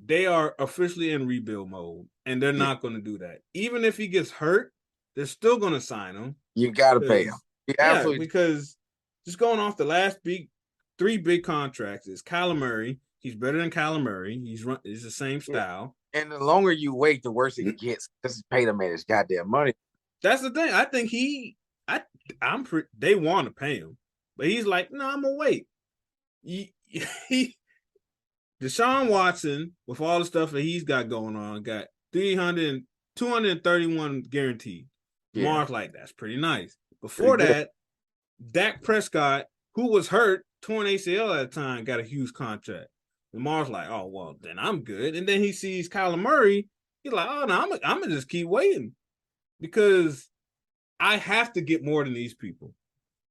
they are officially in rebuild mode, and they're not going to do that. Even if he gets hurt, they're still going to sign him. You got to pay him. Because just going off the last three big contracts is Kyler Murray. He's better than Kyler Murray. He's the same style. And the longer you wait, the worse it gets. Just pay the man his goddamn money. That's the thing. I think they want to pay him, but he's like, no, I'm gonna wait. Deshaun Watson, with all the stuff that he's got going on, got 231 guaranteed. Lamar's like, that's pretty nice. Before that, Dak Prescott, who was hurt, torn ACL at the time, got a huge contract. Lamar's like, oh, well, then I'm good. And then he sees Kyler Murray. He's like, oh, no, I'm going to just keep waiting because I have to get more than these people.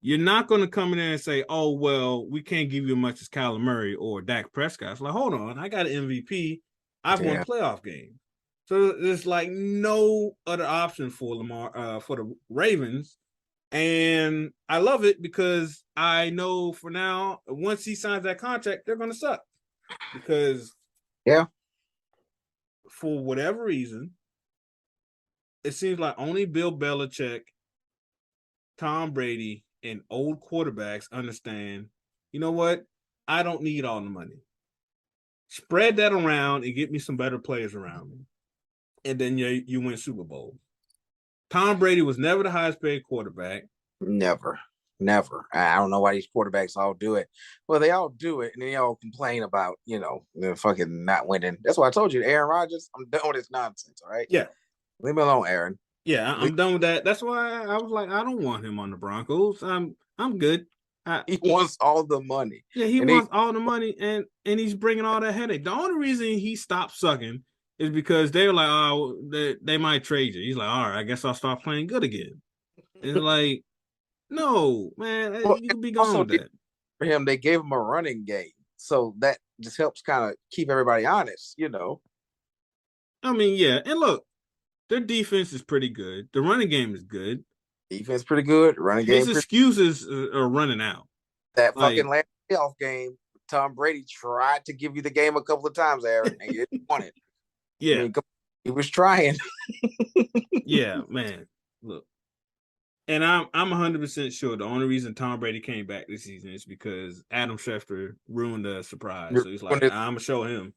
You're not going to come in there and say, oh, well, we can't give you as much as Kyler Murray or Dak Prescott. It's like, hold on, I got an MVP. I've won playoff games. So there's like no other option for Lamar, for the Ravens. And I love it because I know for now, once he signs that contract, they're going to suck. Because for whatever reason, it seems like only Bill Belichick, Tom Brady, and old quarterbacks understand, you know what? I don't need all the money. Spread that around and get me some better players around me. And then you win Super Bowl. Tom Brady was never the highest paid quarterback. Never. I don't know why these quarterbacks all do it. Well, they all do it, and they all complain about, they're fucking not winning. That's why I told you, Aaron Rodgers, I'm done with this nonsense, all right? Yeah. Leave me alone, Aaron. Yeah, I'm done with that. That's why I was like, I don't want him on the Broncos. I'm good. He wants all the money. Yeah, he wants all the money, and he's bringing all that headache. The only reason he stopped sucking is because they were like, oh, they might trade you. He's like, all right, I guess I'll start playing good again. It's like, no, man, you can be gone with that. For him, they gave him a running game, so that just helps kind of keep everybody honest, I mean, yeah, and look, their defense is pretty good. The running game is good. Defense pretty good. Running game. His excuses are running out. That fucking last playoff game, Tom Brady tried to give you the game a couple of times, Aaron, and you didn't want it. Yeah, I mean, he was trying. Yeah, man. Look. And I'm 100% sure the only reason Tom Brady came back this season is because Adam Schefter ruined the surprise. So he's like, I'm going to show him.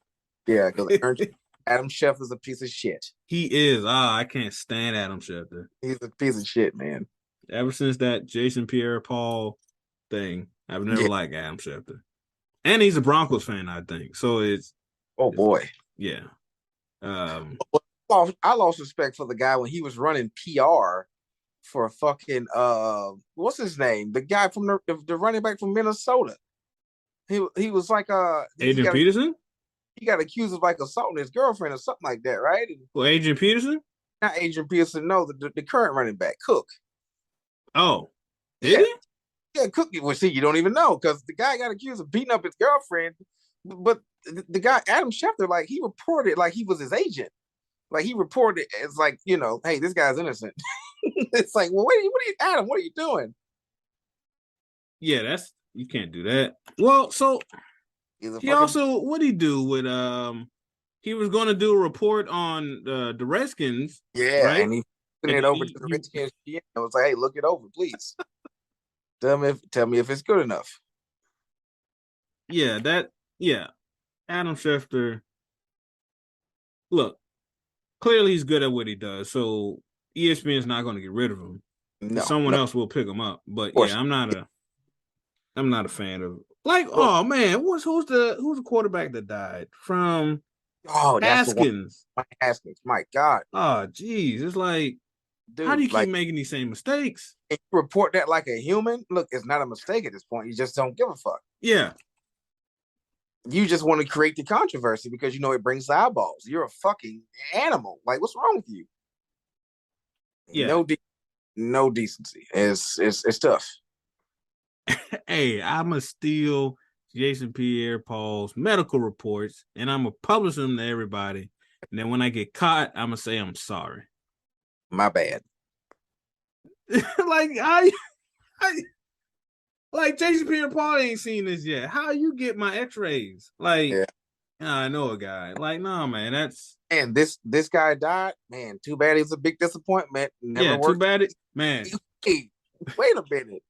Yeah, because Adam Schefter is a piece of shit. He is. I can't stand Adam Schefter. He's a piece of shit, man. Ever since that Jason Pierre-Paul thing, I've never liked Adam Schefter. And he's a Broncos fan, I think. So it's Oh boy. Yeah. I lost respect for the guy when he was running PR for fucking what's his name? The guy from the running back from Minnesota. He was like Adrian Peterson? He got accused of like assaulting his girlfriend or something like that, right? Well, Adrian Peterson? Not Adrian Peterson, no, the current running back, Cook. Oh, did he? Yeah, Cook. Well, see, you don't even know because the guy got accused of beating up his girlfriend, but the guy Adam Schefter, like he reported like he was his agent. Like he reported as like, hey, this guy's innocent. It's like, well, what are you, Adam? What are you doing? Yeah, you can't do that. Well, so he also, what did he do with he was going to do a report on the Redskins. Yeah, right? And he sent it over to the Redskins. It was like, hey, look it over, please. Tell me if it's good enough. Yeah, Adam Schefter. Look, clearly he's good at what he does, so ESPN is not going to get rid of him. No, someone else will pick him up. But yeah, I'm not a fan of oh man, who's the quarterback that died from Haskins? Haskins, my God. Oh geez, it's like, dude, how do you keep making these same mistakes? If you report that like a human, look, it's not a mistake at this point. You just don't give a fuck. Yeah. You just want to create the controversy because it brings the eyeballs. You're a fucking animal. Like, what's wrong with you? Yeah. No decency. It's tough. Hey, I'ma steal Jason Pierre-Paul's medical reports and I'm gonna publish them to everybody. And then when I get caught, I'm gonna say I'm sorry. My bad. Like Jason Pierre-Paul ain't seen this yet. How you get my X-rays? Like, I know a guy. Like, no, man, that's. And this guy died. Man, too bad. He's a big disappointment. Never worked. Too bad. Man, hey, wait a minute.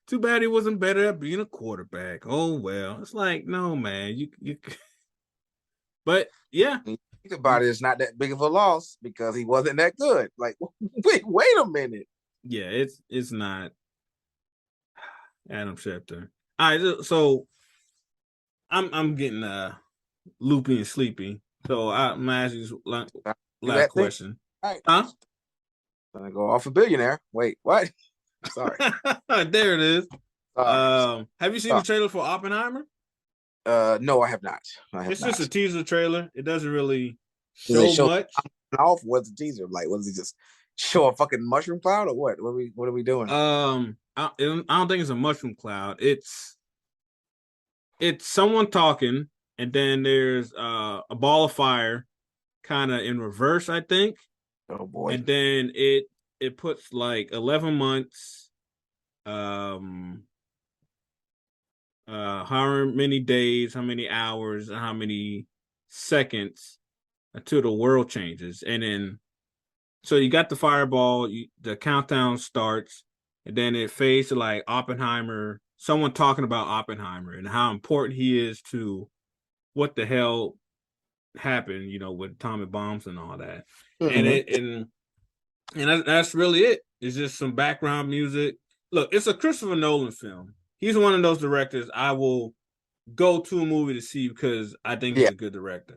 Too bad he wasn't better at being a quarterback. Oh well, it's like, no, man, you. But yeah, think about it, it's not that big of a loss because he wasn't that good. Like, wait a minute. Yeah, it's not. Adam Schefter. All right, so I'm getting loopy and sleepy. So I'm gonna ask you last question. All right. Huh? I'm gonna go off a billionaire. Wait, what? Sorry. There it is. Have you seen the trailer for Oppenheimer? No, I have not. It's just a teaser trailer. It doesn't really show much. Off. What's the teaser like? Was he just show a fucking mushroom cloud or what? What are we doing? I don't think it's a mushroom cloud. It's someone talking, and then there's a ball of fire, kind of in reverse, I think. Oh boy! And then it puts like 11 months, how many days, how many hours, and how many seconds until the world changes, and then so you got the fireball, the countdown starts. And then it fades to like Oppenheimer, someone talking about Oppenheimer and how important he is to what the hell happened, with atomic bombs and all that. Mm-hmm. And that's really it. It's just some background music. Look, it's a Christopher Nolan film. He's one of those directors I will go to a movie to see because I think he's a good director.